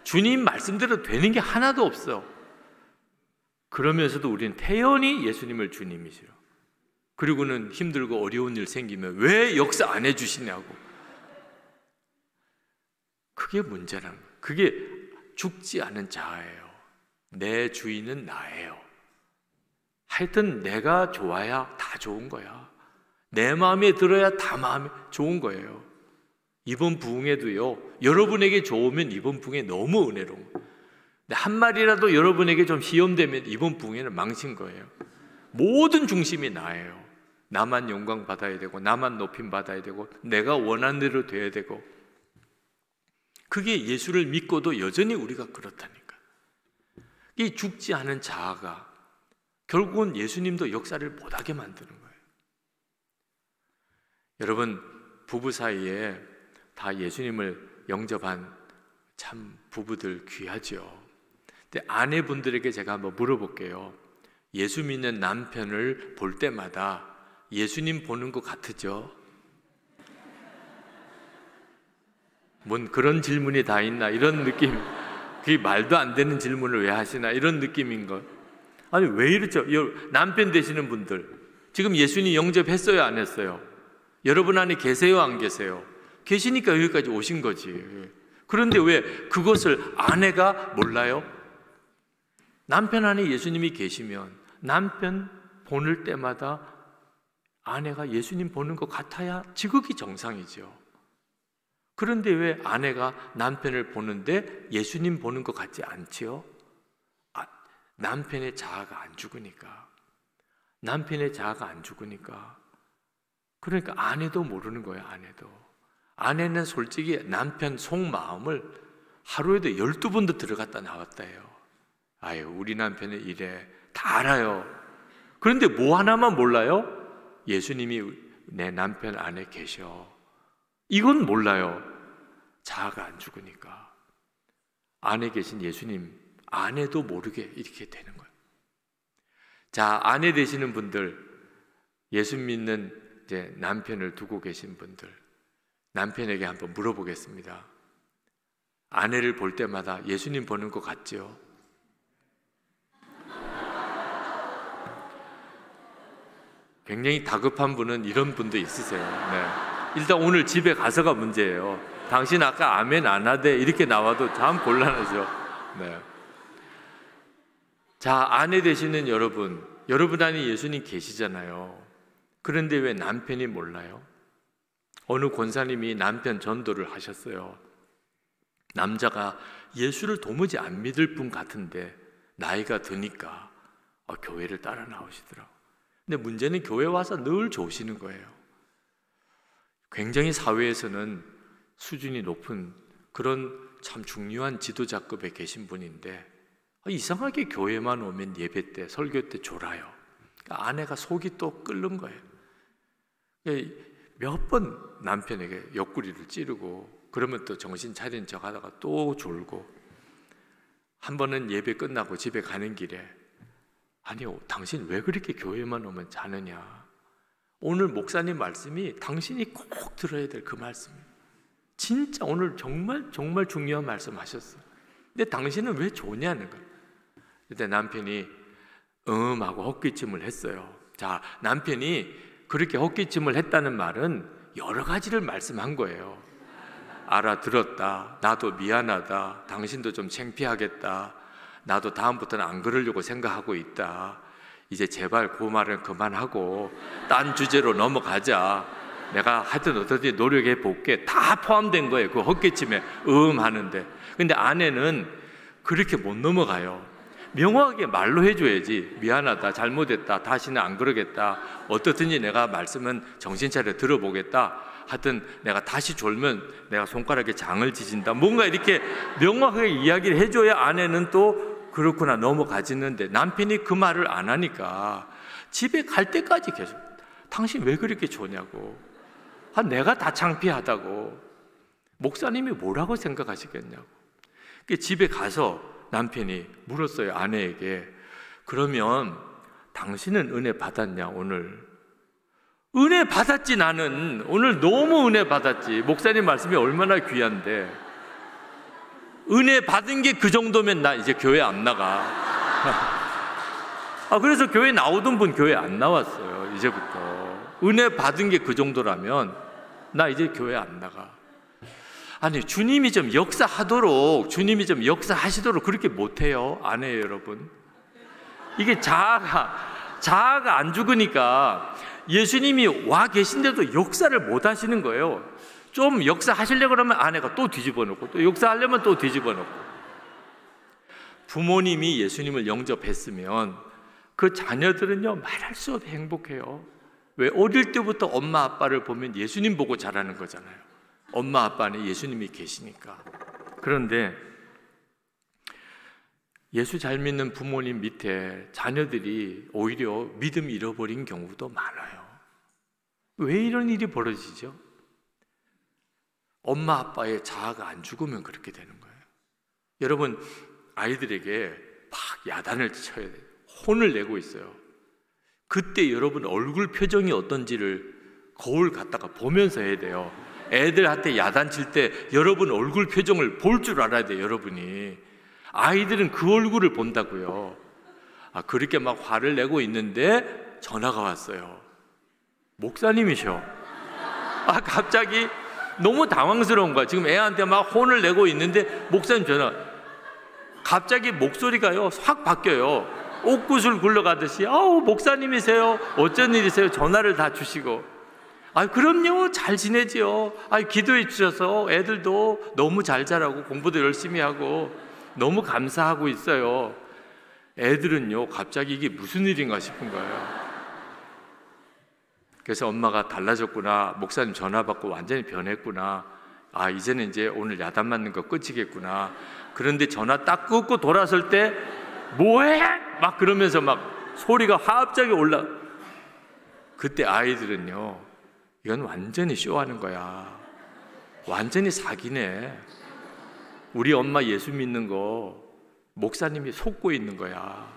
주님 말씀대로 되는 게 하나도 없어. 그러면서도 우리는 태연히 예수님을 주님이시라. 그리고는 힘들고 어려운 일 생기면 왜 역사 안 해주시냐고. 그게 문제라는 거예요. 그게 죽지 않은 자아예요. 내 주인은 나예요. 하여튼 내가 좋아야 다 좋은 거야. 내 마음에 들어야 다 마음에 좋은 거예요. 이번 부흥회도요, 여러분에게 좋으면 이번 부흥회 너무 은혜로운 거예요. 근데 한 마리라도 여러분에게 좀 시험되면 이번 부흥회는 망친 거예요. 모든 중심이 나예요. 나만 영광 받아야 되고, 나만 높임 받아야 되고, 내가 원하는 대로 돼야 되고. 그게 예수를 믿고도 여전히 우리가 그렇다니까. 이 죽지 않은 자아가 결국은 예수님도 역사를 못하게 만드는 거예요. 여러분, 부부 사이에 다 예수님을 영접한 참 부부들 귀하죠. 근데 아내분들에게 제가 한번 물어볼게요. 예수 믿는 남편을 볼 때마다 예수님 보는 것 같으죠? 뭔 그런 질문이 다 있나 이런 느낌. 그게 말도 안 되는 질문을 왜 하시나 이런 느낌인 것. 아니 왜 이렇죠? 남편 되시는 분들 지금 예수님 영접했어요 안 했어요? 여러분 안에 계세요 안 계세요? 계시니까 여기까지 오신 거지. 그런데 왜 그것을 아내가 몰라요? 남편 안에 예수님이 계시면 남편 보는 때마다 아내가 예수님 보는 것 같아야 지극히 정상이죠. 그런데 왜 아내가 남편을 보는데 예수님 보는 것 같지 않지요? 남편의 자아가 안 죽으니까. 남편의 자아가 안 죽으니까. 그러니까 아내도 모르는 거예요. 아내는 솔직히 남편 속마음을 하루에도 12번도 들어갔다 나왔다 해요. 아유 우리 남편은 이래 다 알아요. 그런데 뭐 하나만 몰라요? 예수님이 내 남편 안에 계셔. 이건 몰라요. 자아가 안 죽으니까. 안에 계신 예수님 아내도 모르게 이렇게 되는 거예요. 자, 아내 되시는 분들, 예수 믿는 이제 남편을 두고 계신 분들, 남편에게 한번 물어보겠습니다. 아내를 볼 때마다 예수님 보는 것 같죠? 굉장히 다급한 분은 이런 분도 있으세요. 네. 일단 오늘 집에 가서가 문제예요. 당신 아까 아멘 안 하대 이렇게 나와도 참 곤란하죠. 네. 자, 아내 되시는 여러분 안에 예수님 계시잖아요. 그런데 왜 남편이 몰라요? 어느 권사님이 남편 전도를 하셨어요. 남자가 예수를 도무지 안 믿을 분 같은데 나이가 드니까 교회를 따라 나오시더라고요. 근데 문제는 교회 와서 늘 좋으시는 거예요. 굉장히 사회에서는 수준이 높은 그런 참 중요한 지도자급에 계신 분인데 이상하게 교회만 오면 예배 때 설교 때 졸아요. 그러니까 아내가 속이 또 끓는 거예요. 몇 번 남편에게 옆구리를 찌르고 그러면 또 정신 차린 척 하다가 또 졸고 한 번은 예배 끝나고 집에 가는 길에 아니요, 당신 왜 그렇게 교회만 오면 자느냐. 오늘 목사님 말씀이 당신이 꼭 들어야 될 그 말씀이에요. 진짜 오늘 정말 중요한 말씀 하셨어요. 근데 당신은 왜 조냐는 거예요. 그때 남편이 하고 헛기침을 했어요. 자, 남편이 그렇게 헛기침을 했다는 말은 여러 가지를 말씀한 거예요. 알아들었다. 나도 미안하다. 당신도 좀 창피하겠다. 나도 다음부터는 안 그러려고 생각하고 있다. 이제 제발 그 말은 그만하고 딴 주제로 넘어가자. 내가 하여튼 어떻게 노력해 볼게. 다 포함된 거예요. 그 헛기침에 하는데. 근데 아내는 그렇게 못 넘어가요. 명확하게 말로 해줘야지. 미안하다, 잘못했다, 다시는 안 그러겠다. 어떻든지 내가 말씀은 정신 차려 들어보겠다. 하여튼 내가 다시 졸면 내가 손가락에 장을 지진다. 뭔가 이렇게 명확하게 이야기를 해줘야 아내는 또 그렇구나 넘어가지는데 남편이 그 말을 안 하니까 집에 갈 때까지 계속 당신 왜 그렇게 조냐고. 내가 다 창피하다고. 목사님이 뭐라고 생각하시겠냐고. 집에 가서 남편이 물었어요. 아내에게. 그러면 당신은 은혜 받았냐 오늘? 은혜 받았지. 나는 오늘 너무 은혜 받았지. 목사님 말씀이 얼마나 귀한데. 은혜 받은 게 그 정도면 나 이제 교회 안 나가. 그래서 교회 나오던 분 교회 안 나왔어요. 이제부터. 은혜 받은 게 그 정도라면 나 이제 교회 안 나가. 아니 주님이 좀 역사하도록, 주님이 좀 역사하시도록 그렇게 못해요. 안 해요 여러분. 이게 자아가 안 죽으니까 예수님이 와 계신데도 역사를 못 하시는 거예요. 좀 역사하시려고 그러면 아내가 또 뒤집어 놓고, 또 역사하려면 또 뒤집어 놓고. 부모님이 예수님을 영접했으면 그 자녀들은요, 말할 수 없이 행복해요. 왜? 어릴 때부터 엄마 아빠를 보면 예수님 보고 자라는 거잖아요. 엄마 아빠 안에 예수님이 계시니까. 그런데 예수 잘 믿는 부모님 밑에 자녀들이 오히려 믿음 잃어버린 경우도 많아요. 왜 이런 일이 벌어지죠? 엄마 아빠의 자아가 안 죽으면 그렇게 되는 거예요. 여러분, 아이들에게 막 야단을 쳐야 돼요. 혼을 내고 있어요. 그때 여러분 얼굴 표정이 어떤지를 거울 갖다가 보면서 해야 돼요. 애들한테 야단칠 때 여러분 얼굴 표정을 볼 줄 알아야 돼요. 여러분이. 아이들은 그 얼굴을 본다고요. 그렇게 막 화를 내고 있는데 전화가 왔어요. 목사님이셔. 갑자기 너무 당황스러운 거야. 지금 애한테 막 혼을 내고 있는데 목사님 전화. 갑자기 목소리가요 확 바뀌어요. 옥구슬 굴러가듯이. 목사님이세요? 어쩐 일이세요? 전화를 다 주시고. 그럼요, 잘 지내지요. 기도해 주셔서 애들도 너무 잘 자라고 공부도 열심히 하고 너무 감사하고 있어요. 애들은요, 갑자기 이게 무슨 일인가 싶은 거예요. 그래서 엄마가 달라졌구나, 목사님 전화 받고 완전히 변했구나, 이제는 이제 오늘 야단 맞는 거 끝이겠구나. 그런데 전화 딱 끊고 돌아설 때 뭐해? 막 그러면서 막 소리가 갑자기 올라. 그때 아이들은요, 이건 완전히 쇼하는 거야. 완전히 사기네. 우리 엄마 예수 믿는 거 목사님이 속고 있는 거야.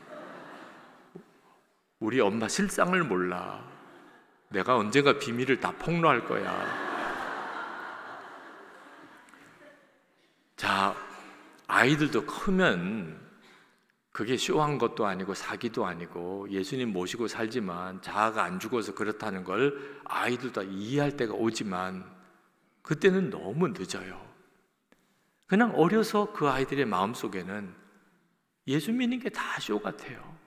우리 엄마 실상을 몰라. 내가 언젠가 비밀을 다 폭로할 거야. 자, 아이들도 크면 그게 쇼한 것도 아니고 사기도 아니고 예수님 모시고 살지만 자아가 안 죽어서 그렇다는 걸 아이들도 다 이해할 때가 오지만 그때는 너무 늦어요. 그냥 어려서 그 아이들의 마음속에는 예수 믿는 게 다 쇼 같아요.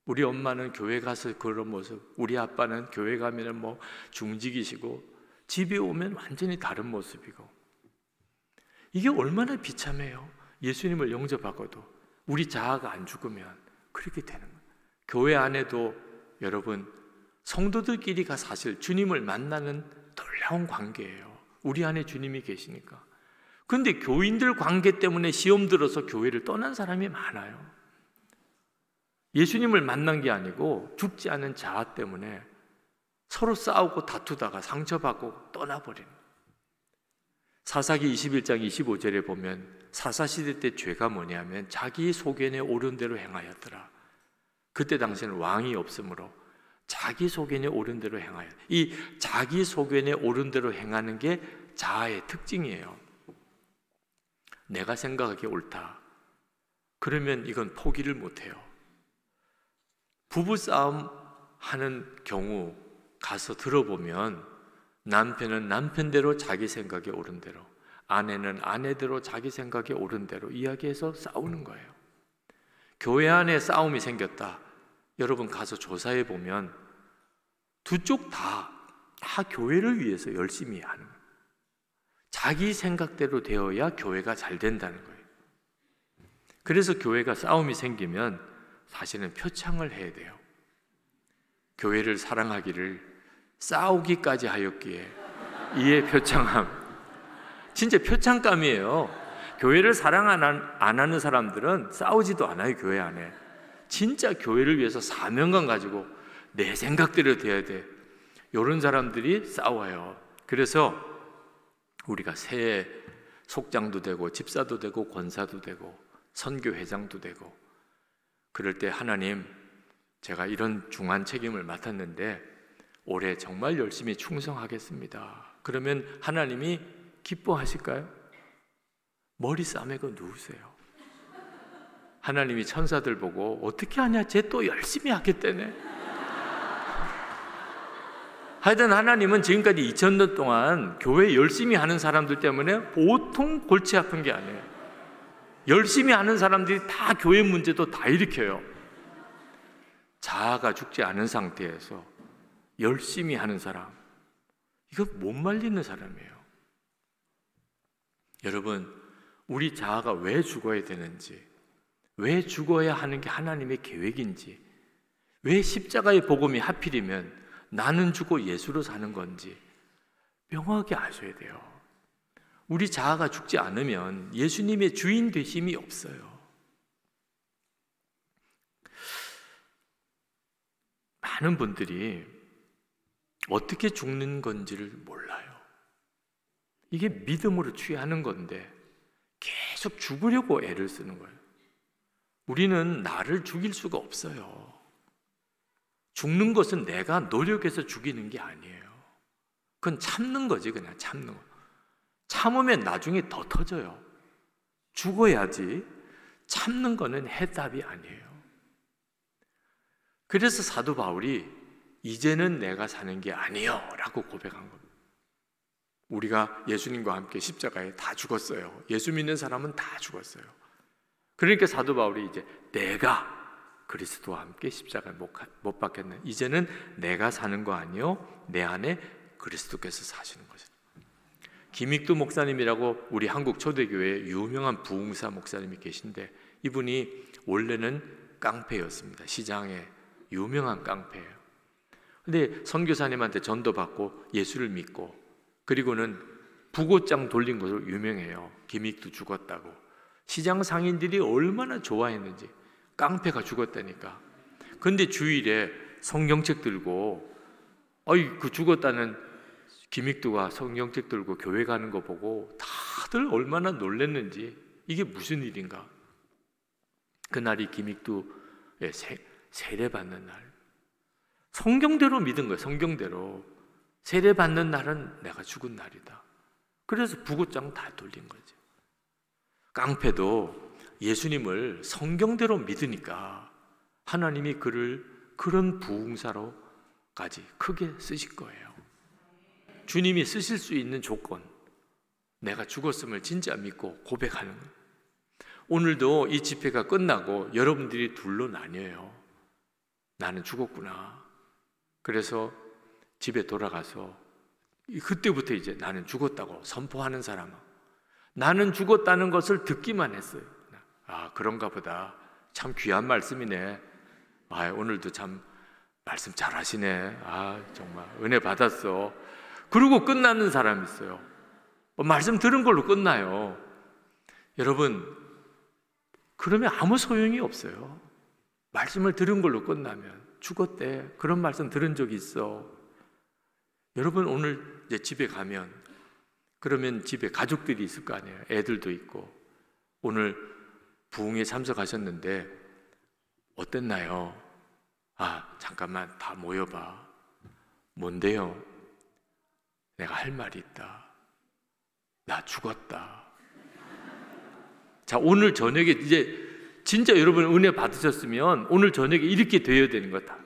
우리 엄마는 교회 가서 그런 모습, 우리 아빠는 교회 가면은 뭐 중직이시고 집에 오면 완전히 다른 모습이고. 이게 얼마나 비참해요. 예수님을 영접하고도 우리 자아가 안 죽으면 그렇게 되는 거예요. 교회 안에도 여러분 성도들끼리가 사실 주님을 만나는 놀라운 관계예요. 우리 안에 주님이 계시니까. 그런데 교인들 관계 때문에 시험 들어서 교회를 떠난 사람이 많아요. 예수님을 만난 게 아니고 죽지 않은 자아 때문에 서로 싸우고 다투다가 상처받고 떠나버리는 거예요. 사사기 21장 25절에 보면 사사시대 때 죄가 뭐냐면 자기 소견에 옳은 대로 행하였더라. 그때 당시에는 왕이 없으므로 자기 소견에 옳은 대로 행하였. 이 자기 소견에 옳은 대로 행하는 게 자아의 특징이에요. 내가 생각하기에 옳다. 그러면 이건 포기를 못해요. 부부싸움 하는 경우 가서 들어보면 남편은 남편대로 자기 생각에 옳은 대로, 아내는 아내대로 자기 생각에 옳은 대로 이야기해서 싸우는 거예요. 교회 안에 싸움이 생겼다. 여러분 가서 조사해 보면 두 쪽 다 교회를 위해서 열심히 하는 거예요. 자기 생각대로 되어야 교회가 잘 된다는 거예요. 그래서 교회가 싸움이 생기면 사실은 표창을 해야 돼요. 교회를 사랑하기를 싸우기까지 하였기에 이에 표창함. 진짜 표창감이에요. 교회를 사랑 안 하는 사람들은 싸우지도 않아요. 교회 안에 진짜 교회를 위해서 사명감 가지고 내 생각대로 돼야 돼. 이런 사람들이 싸워요. 그래서 우리가 새해 속장도 되고 집사도 되고 권사도 되고 선교회장도 되고 그럴 때 하나님, 제가 이런 중한 책임을 맡았는데 올해 정말 열심히 충성하겠습니다. 그러면 하나님이 기뻐하실까요? 머리 싸매고 누우세요. 하나님이 천사들 보고 어떻게 하냐, 쟤 또 열심히 하겠다네. 하여튼 하나님은 지금까지 2000년 동안 교회 열심히 하는 사람들 때문에 보통 골치 아픈 게 아니에요. 열심히 하는 사람들이 다 교회 문제도 다 일으켜요. 자아가 죽지 않은 상태에서 열심히 하는 사람, 이거 못 말리는 사람이에요. 여러분, 우리 자아가 왜 죽어야 되는지, 왜 죽어야 하는 게 하나님의 계획인지, 왜 십자가의 복음이 하필이면 나는 죽고 예수로 사는 건지 명확하게 아셔야 돼요. 우리 자아가 죽지 않으면 예수님의 주인 되심이 없어요. 많은 분들이 어떻게 죽는 건지를 몰라요. 이게 믿음으로 취하는 건데 계속 죽으려고 애를 쓰는 거예요. 우리는 나를 죽일 수가 없어요. 죽는 것은 내가 노력해서 죽이는 게 아니에요. 그건 참는 거지, 그냥 참는 거. 참으면 나중에 더 터져요. 죽어야지. 참는 거는 해답이 아니에요. 그래서 사도 바울이 이제는 내가 사는 게 아니요 라고 고백한 겁니다. 우리가 예수님과 함께 십자가에 다 죽었어요. 예수 믿는 사람은 다 죽었어요. 그러니까 사도 바울이 이제 내가 그리스도와 함께 십자가에 못 박혔네. 이제는 내가 사는 거 아니요, 내 안에 그리스도께서 사시는 거죠. 김익두 목사님이라고 우리 한국 초대교회에 유명한 부흥사 목사님이 계신데, 이분이 원래는 깡패였습니다. 시장에 유명한 깡패예요. 근데 선교사님한테 전도받고 예수를 믿고, 그리고는 부고장 돌린 것으로 유명해요. 김익두 죽었다고. 시장 상인들이 얼마나 좋아했는지. 깡패가 죽었다니까. 근데 주일에 성경책 들고, 그 죽었다는 김익두가 성경책 들고 교회 가는 거 보고 다들 얼마나 놀랐는지. 이게 무슨 일인가. 그날이 김익두의 세례받는 날. 성경대로 믿은 거예요. 성경대로. 세례받는 날은 내가 죽은 날이다. 그래서 부고장 다 돌린 거지. 깡패도 예수님을 성경대로 믿으니까 하나님이 그를 그런 부흥사로까지 크게 쓰실 거예요. 주님이 쓰실 수 있는 조건, 내가 죽었음을 진짜 믿고 고백하는 거예요. 오늘도 이 집회가 끝나고 여러분들이 둘로 나뉘어요. 나는 죽었구나. 그래서 집에 돌아가서 그때부터 이제 나는 죽었다고 선포하는 사람은, 나는 죽었다는 것을 듣기만 했어요. 그런가 보다. 참 귀한 말씀이네. 오늘도 참 말씀 잘하시네. 정말 은혜 받았어. 그리고 끝나는 사람이 있어요. 말씀 들은 걸로 끝나요. 여러분, 그러면 아무 소용이 없어요. 말씀을 들은 걸로 끝나면. 죽었대. 그런 말씀 들은 적이 있어. 여러분, 오늘 이제 집에 가면, 그러면 집에 가족들이 있을 거 아니에요. 애들도 있고. 오늘 부흥에 참석하셨는데 어땠나요? 잠깐만 다 모여봐. 뭔데요? 내가 할 말이 있다. 나 죽었다. 자, 오늘 저녁에 이제 진짜 여러분 은혜 받으셨으면 오늘 저녁에 이렇게 되어야 되는 거다.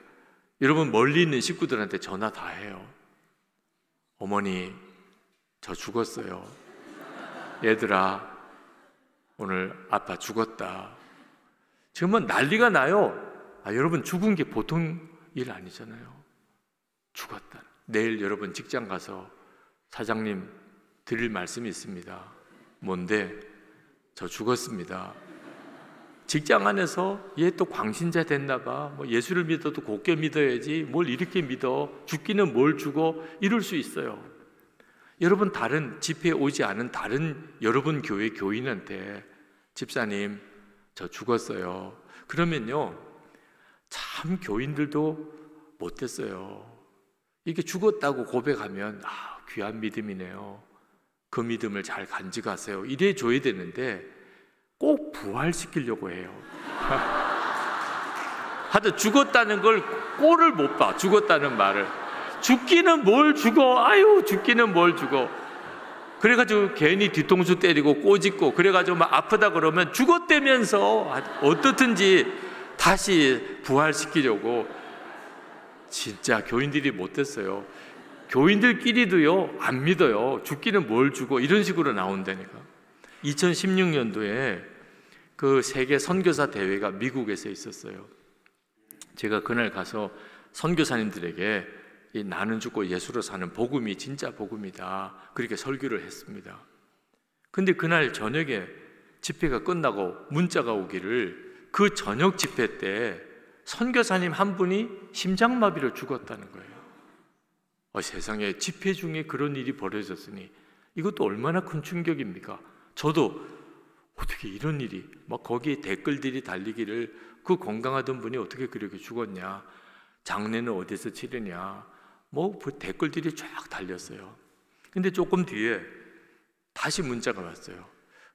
여러분 멀리 있는 식구들한테 전화 다 해요. 어머니, 저 죽었어요. 얘들아, 오늘 아빠 죽었다. 지금은 난리가 나요. 여러분 죽은 게 보통 일 아니잖아요. 죽었다. 내일 여러분 직장 가서 사장님 드릴 말씀이 있습니다. 뭔데? 저 죽었습니다. 직장 안에서 얘 또 광신자 됐나 봐. 예수를 믿어도 곱게 믿어야지. 뭘 이렇게 믿어. 죽기는 뭘 죽어. 이럴 수 있어요. 여러분 다른 집회에 오지 않은 다른 여러분 교회 교인한테 집사님 저 죽었어요. 그러면요, 참 교인들도 못됐어요. 이렇게 죽었다고 고백하면 귀한 믿음이네요. 그 믿음을 잘 간직하세요. 이래 줘야 되는데 꼭 부활시키려고 해요. 하여튼 죽었다는 걸 꼴을 못 봐. 죽었다는 말을. 죽기는 뭘 죽어. 죽기는 뭘 죽어. 그래가지고 괜히 뒤통수 때리고 꼬집고 그래가지고 막 아프다 그러면 죽었다면서 어떻든지 다시 부활시키려고. 진짜 교인들이 못됐어요. 교인들끼리도요 안 믿어요. 죽기는 뭘 주고 이런 식으로 나온다니까. 2016년도에 그 세계 선교사 대회가 미국에서 있었어요. 제가 그날 가서 선교사님들에게 이 나는 죽고 예수로 사는 복음이 진짜 복음이다, 그렇게 설교를 했습니다. 근데 그날 저녁에 집회가 끝나고 문자가 오기를 그 저녁 집회 때 선교사님 한 분이 심장마비로 죽었다는 거예요. 세상에 집회 중에 그런 일이 벌어졌으니 이것도 얼마나 큰 충격입니까? 저도 어떻게 이런 일이, 막 거기에 댓글들이 달리기를 그 건강하던 분이 어떻게 그렇게 죽었냐, 장례는 어디서 치르냐, 뭐 댓글들이 쫙 달렸어요. 근데 조금 뒤에 다시 문자가 왔어요.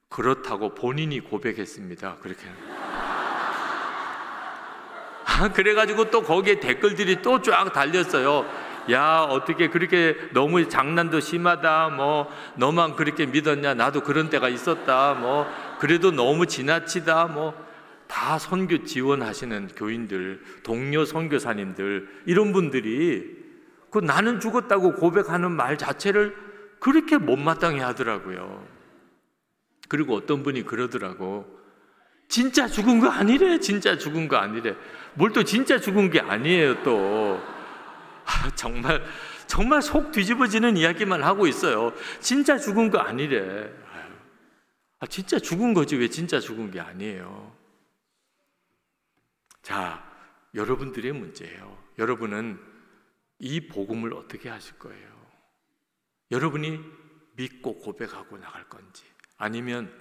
그렇다고 본인이 고백했습니다. 그렇게. 그래가지고 또 거기에 댓글들이 또 쫙 달렸어요. 야, 어떻게 그렇게 너무 장난도 심하다, 뭐 너만 그렇게 믿었냐, 나도 그런 때가 있었다, 뭐 그래도 너무 지나치다, 뭐 다 선교 지원하시는 교인들, 동료 선교사님들, 이런 분들이 그 나는 죽었다고 고백하는 말 자체를 그렇게 못마땅해 하더라고요. 그리고 어떤 분이 그러더라고. 진짜 죽은 거 아니래. 진짜 죽은 거 아니래. 뭘 또 진짜 죽은 게 아니에요 또. 정말 속 뒤집어지는 이야기만 하고 있어요. 진짜 죽은 거 아니래. 진짜 죽은 거지 왜 진짜 죽은 게 아니에요. 자, 여러분들의 문제예요. 여러분은 이 복음을 어떻게 하실 거예요? 여러분이 믿고 고백하고 나갈 건지, 아니면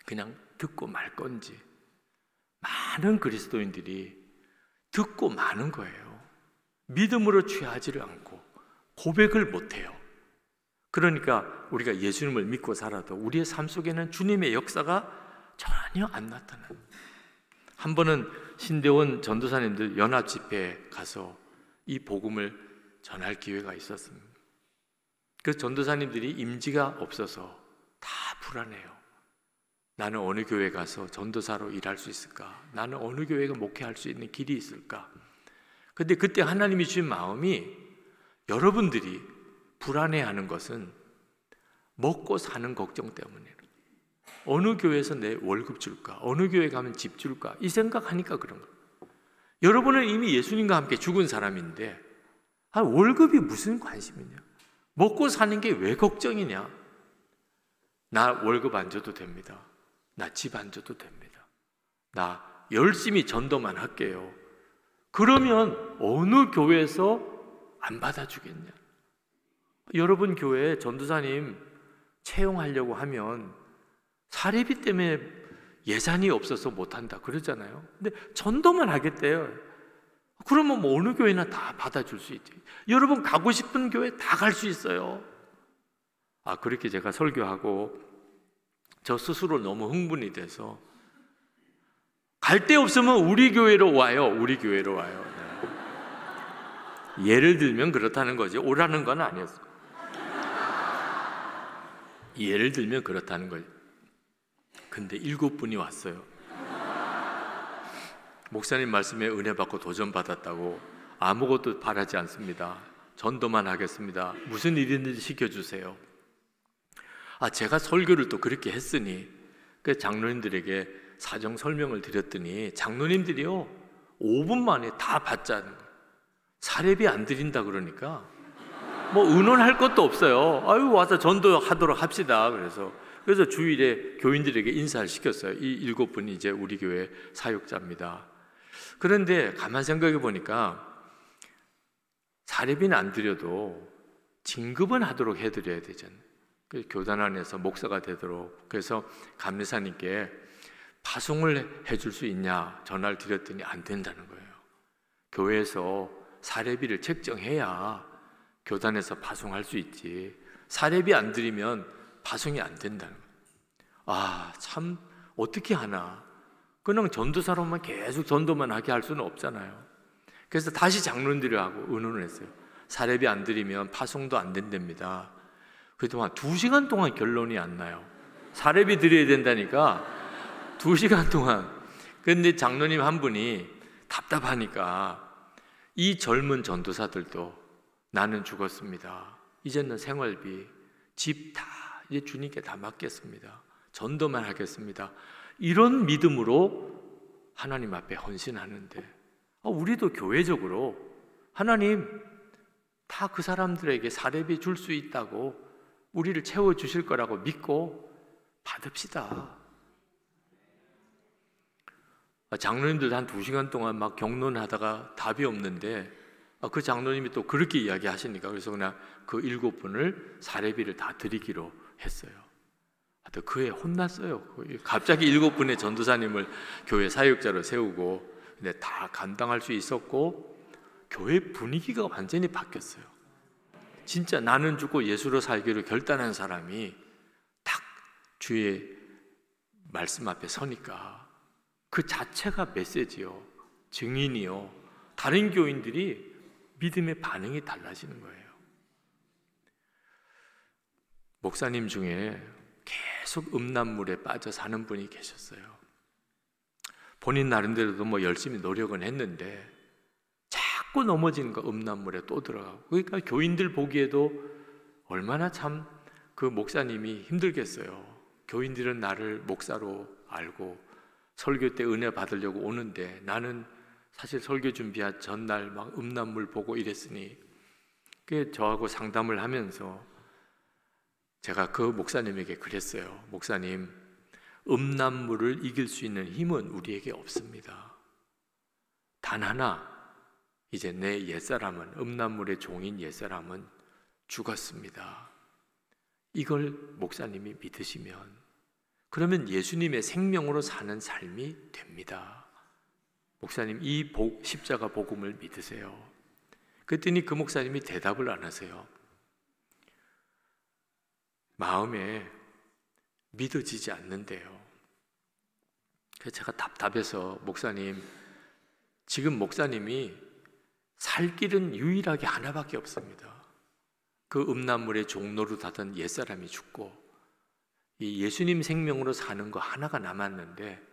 그냥 듣고 말 건지. 많은 그리스도인들이 듣고 마는 거예요. 믿음으로 취하지를 않고 고백을 못해요. 그러니까 우리가 예수님을 믿고 살아도 우리의 삶 속에는 주님의 역사가 전혀 안 나타나요. 한 번은 신대원 전도사님들 연합 집회에 가서 이 복음을 전할 기회가 있었습니다. 그 전도사님들이 임지가 없어서 다 불안해요. 나는 어느 교회 가서 전도사로 일할 수 있을까? 나는 어느 교회가 목회할 수 있는 길이 있을까? 근데 그때 하나님이 주신 마음이, 여러분들이 불안해하는 것은 먹고 사는 걱정 때문이에요. 어느 교회에서 내 월급 줄까? 어느 교회 가면 집 줄까? 이 생각하니까 그런 거예요. 여러분은 이미 예수님과 함께 죽은 사람인데 월급이 무슨 관심이냐? 먹고 사는 게 왜 걱정이냐? 나 월급 안 줘도 됩니다. 나 집 안 줘도 됩니다. 나 열심히 전도만 할게요. 그러면 어느 교회에서 안 받아주겠냐? 여러분 교회에 전도사님 채용하려고 하면 사례비 때문에 예산이 없어서 못한다 그러잖아요. 근데 전도만 하겠대요. 그러면 뭐 어느 교회나 다 받아줄 수 있지. 여러분 가고 싶은 교회 다 갈 수 있어요. 그렇게 제가 설교하고 저 스스로 너무 흥분이 돼서 갈 데 없으면 우리 교회로 와요. 우리 교회로 와요. 네. 예를 들면 그렇다는 거지. 오라는 건 아니었어요. 예를 들면 그렇다는 거지. 근데 7분이 왔어요. 목사님 말씀에 은혜 받고 도전 받았다고 아무것도 바라지 않습니다. 전도만 하겠습니다. 무슨 일이든지 시켜주세요. 제가 설교를 또 그렇게 했으니 그 장로님들에게 사정 설명을 드렸더니 장로님들이요 5분 만에 다 받자는 거예요. 사례비 안 드린다 그러니까 뭐 의논할 것도 없어요. 와서 전도하도록 합시다. 그래서 주일에 교인들에게 인사를 시켰어요. 이 7분이 이제 우리 교회 사역자입니다. 그런데 가만 생각해 보니까 사례비는 안 드려도 진급은 하도록 해드려야 되잖아요. 교단 안에서 목사가 되도록. 그래서 감리사님께 파송을 해줄 수 있냐 전화를 드렸더니 안 된다는 거예요. 교회에서 사례비를 책정해야 교단에서 파송할 수 있지. 사례비 안 드리면 파송이 안 된다는 거예요. 참 어떻게 하나. 그냥 전도사로만 계속 전도만 하게 할 수는 없잖아요. 그래서 다시 장로님들하고 의논을 했어요. 사례비 안 드리면 파송도 안 된답니다. 그동안 2시간 동안 결론이 안 나요. 사례비 드려야 된다니까 2시간 동안. 그런데 장로님 한 분이 답답하니까 이 젊은 전도사들도 나는 죽었습니다. 이제는 생활비, 집 다 이제 주님께 다 맡겠습니다. 전도만 하겠습니다. 이런 믿음으로 하나님 앞에 헌신하는데 우리도 교회적으로 하나님 다 그 사람들에게 사례비 줄 수 있다고 우리를 채워주실 거라고 믿고 받읍시다. 장로님들 한 2시간 동안 막 경론하다가 답이 없는데 그 장로님이 또 그렇게 이야기하시니까 그래서 그냥 그 7분을 사례비를 다 드리기로 했어요. 하여튼 그에 혼났어요. 갑자기 7분의 전도사님을 교회 사역자로 세우고, 근데 다 감당할 수 있었고 교회 분위기가 완전히 바뀌었어요. 진짜 나는 죽고 예수로 살기로 결단한 사람이 딱 주의 말씀 앞에 서니까 그 자체가 메시지요, 증인이요, 다른 교인들이 믿음의 반응이 달라지는 거예요. 목사님 중에 계속 음란물에 빠져 사는 분이 계셨어요. 본인 나름대로도 뭐 열심히 노력은 했는데 자꾸 넘어지는 거, 음란물에 또 들어가고. 그러니까 교인들 보기에도 얼마나 참 그 목사님이 힘들겠어요. 교인들은 나를 목사로 알고 설교 때 은혜 받으려고 오는데 나는 사실 설교 준비한 전날 막 음란물 보고 이랬으니, 그게 저하고 상담을 하면서 제가 그 목사님에게 그랬어요. 목사님, 음란물을 이길 수 있는 힘은 우리에게 없습니다. 단 하나, 이제 내 옛사람은, 음란물의 종인 옛사람은 죽었습니다. 이걸 목사님이 믿으시면 그러면 예수님의 생명으로 사는 삶이 됩니다. 목사님, 이 십자가 복음을 믿으세요. 그랬더니 그 목사님이 대답을 안 하세요. 마음에 믿어지지 않는데요. 그래서 제가 답답해서, 목사님, 지금 목사님이 살 길은 유일하게 하나밖에 없습니다. 그 음란물의 종로로 다던 옛사람이 죽고 이 예수님 생명으로 사는 거 하나가 남았는데,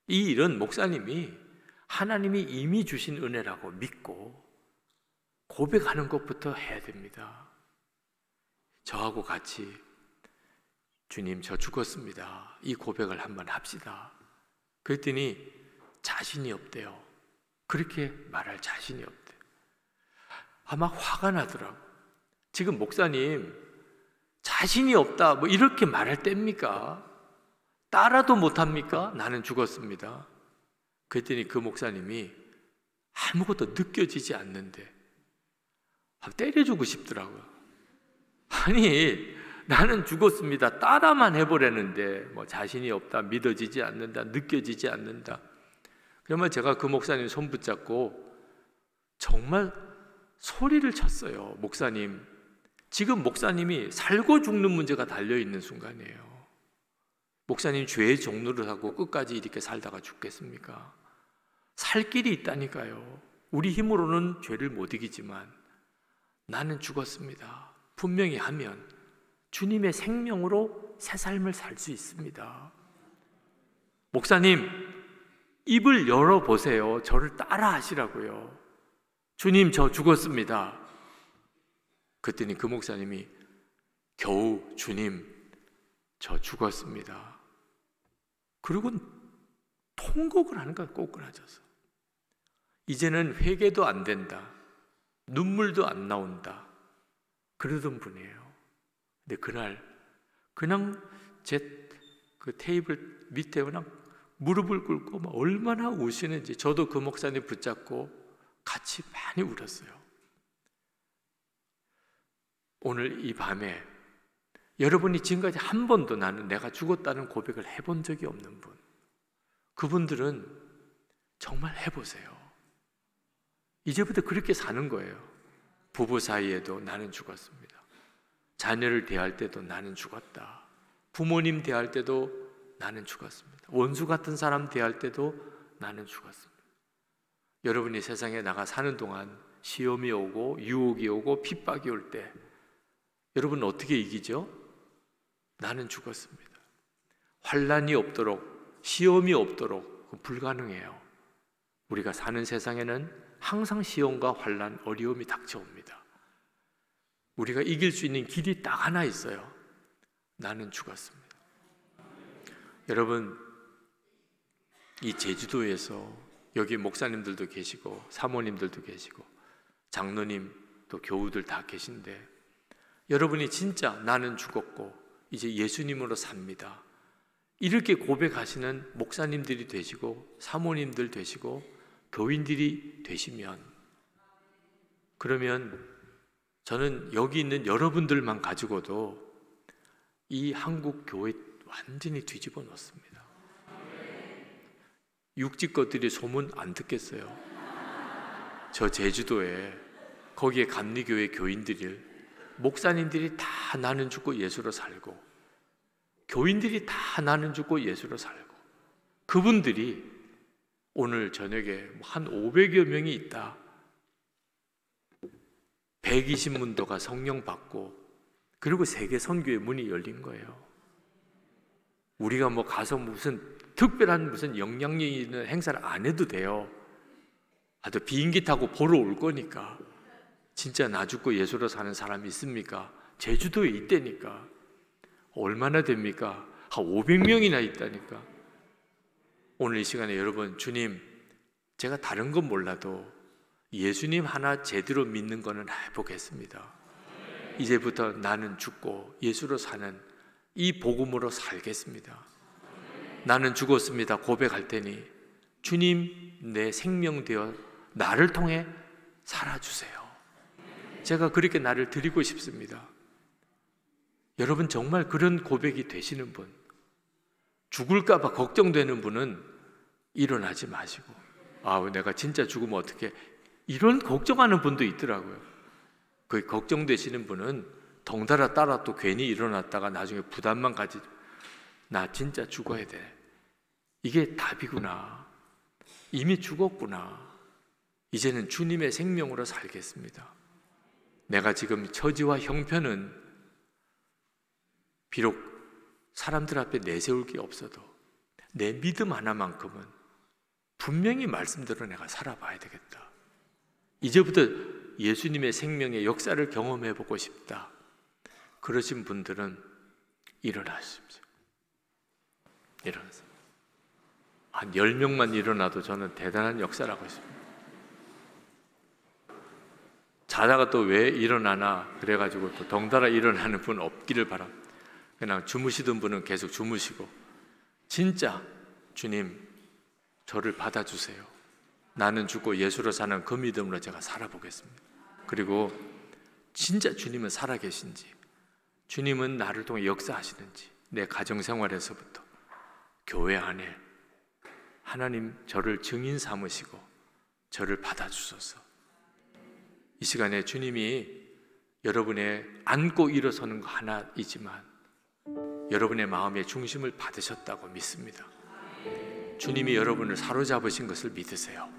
이 일은 목사님이 하나님이 이미 주신 은혜라고 믿고 고백하는 것부터 해야 됩니다. 저하고 같이 주님, 저 죽었습니다, 이 고백을 한번 합시다. 그랬더니 자신이 없대요. 그렇게 말할 자신이 없대요. 아마 화가 나더라고. 지금 목사님 자신이 없다 뭐 이렇게 말할 때입니까? 따라도 못합니까? 나는 죽었습니다. 그랬더니 그 목사님이 아무것도 느껴지지 않는데 때려주고 싶더라고요. 아니, 나는 죽었습니다, 따라만 해보려는데 뭐 자신이 없다, 믿어지지 않는다, 느껴지지 않는다. 그러면 제가 그 목사님 손 붙잡고 정말 소리를 쳤어요. 목사님, 지금 목사님이 살고 죽는 문제가 달려있는 순간이에요. 목사님 죄의 종로를 하고 끝까지 이렇게 살다가 죽겠습니까? 살 길이 있다니까요. 우리 힘으로는 죄를 못 이기지만 나는 죽었습니다. 분명히 하면 주님의 생명으로 새 삶을 살 수 있습니다. 목사님, 입을 열어보세요. 저를 따라 하시라고요. 주님, 저 죽었습니다. 그랬더니 그 목사님이 겨우 주님, 저 죽었습니다. 그리고 통곡을 하는 거야, 꼬꾸라져서. 이제는 회개도 안 된다, 눈물도 안 나온다, 그러던 분이에요. 근데 그날 그냥 제 그 테이블 밑에 그냥 무릎을 꿇고 막 얼마나 우시는지, 저도 그 목사님 붙잡고 같이 많이 울었어요. 오늘 이 밤에 여러분이 지금까지 한 번도 나는 내가 죽었다는 고백을 해본 적이 없는 분, 그분들은 정말 해보세요. 이제부터 그렇게 사는 거예요. 부부 사이에도 나는 죽었습니다. 자녀를 대할 때도 나는 죽었다. 부모님 대할 때도 나는 죽었습니다. 원수 같은 사람 대할 때도 나는 죽었습니다. 여러분이 세상에 나가 사는 동안 시험이 오고 유혹이 오고 핍박이 올 때 여러분은 어떻게 이기죠? 나는 죽었습니다. 환난이 없도록, 시험이 없도록 불가능해요. 우리가 사는 세상에는 항상 시험과 환난, 어려움이 닥쳐옵니다. 우리가 이길 수 있는 길이 딱 하나 있어요. 나는 죽었습니다. 여러분, 이 제주도에서 여기 목사님들도 계시고 사모님들도 계시고 장로님 또 교우들 다 계신데, 여러분이 진짜 나는 죽었고 이제 예수님으로 삽니다, 이렇게 고백하시는 목사님들이 되시고 사모님들 되시고 교인들이 되시면, 그러면 저는 여기 있는 여러분들만 가지고도 이 한국 교회 완전히 뒤집어 놓습니다. 육지 것들이 소문 안 듣겠어요? 저 제주도에 거기에 감리교회 교인들이, 목사님들이 다 나는 죽고 예수로 살고, 교인들이 다 나는 죽고 예수로 살고, 그분들이 오늘 저녁에 한 500여 명이 있다. 120문도가 성령 받고, 그리고 세계 선교의 문이 열린 거예요. 우리가 뭐 가서 무슨 특별한 무슨 영향력 있는 행사를 안 해도 돼요. 아주 비행기 타고 보러 올 거니까. 진짜 나 죽고 예수로 사는 사람이 있습니까? 제주도에 있다니까. 얼마나 됩니까? 한 500명이나 있다니까. 오늘 이 시간에 여러분, 주님, 제가 다른 건 몰라도 예수님 하나 제대로 믿는 거는 해보겠습니다. 이제부터 나는 죽고 예수로 사는 이 복음으로 살겠습니다. 나는 죽었습니다 고백할 테니 주님, 내 생명 되어 나를 통해 살아주세요. 제가 그렇게 나를 드리고 싶습니다. 여러분, 정말 그런 고백이 되시는 분, 죽을까 봐 걱정되는 분은 일어나지 마시고, 내가 진짜 죽으면 어떡해, 이런 걱정하는 분도 있더라고요. 그 걱정되시는 분은 덩달아 따라 또 괜히 일어났다가 나중에 부담만 가지고, 나 진짜 죽어야 돼, 이게 답이구나, 이미 죽었구나, 이제는 주님의 생명으로 살겠습니다. 내가 지금 처지와 형편은 비록 사람들 앞에 내세울 게 없어도 내 믿음 하나만큼은 분명히 말씀대로 내가 살아봐야 되겠다. 이제부터 예수님의 생명의 역사를 경험해보고 싶다. 그러신 분들은 일어나십시오. 일어나세요. 한 10명만 일어나도 저는 대단한 역사라고 있습니다. 자다가 또 왜 일어나나 그래가지고 또 덩달아 일어나는 분 없기를 바랍니다. 그냥 주무시던 분은 계속 주무시고, 진짜 주님, 저를 받아주세요. 나는 죽고 예수로 사는 그 믿음으로 제가 살아보겠습니다. 그리고 진짜 주님은 살아계신지, 주님은 나를 통해 역사하시는지, 내 가정생활에서부터 교회 안에 하나님 저를 증인 삼으시고 저를 받아주소서. 이 시간에 주님이 여러분의 안고 일어서는 거 하나이지만 여러분의 마음의 중심을 받으셨다고 믿습니다. 주님이 여러분을 사로잡으신 것을 믿으세요.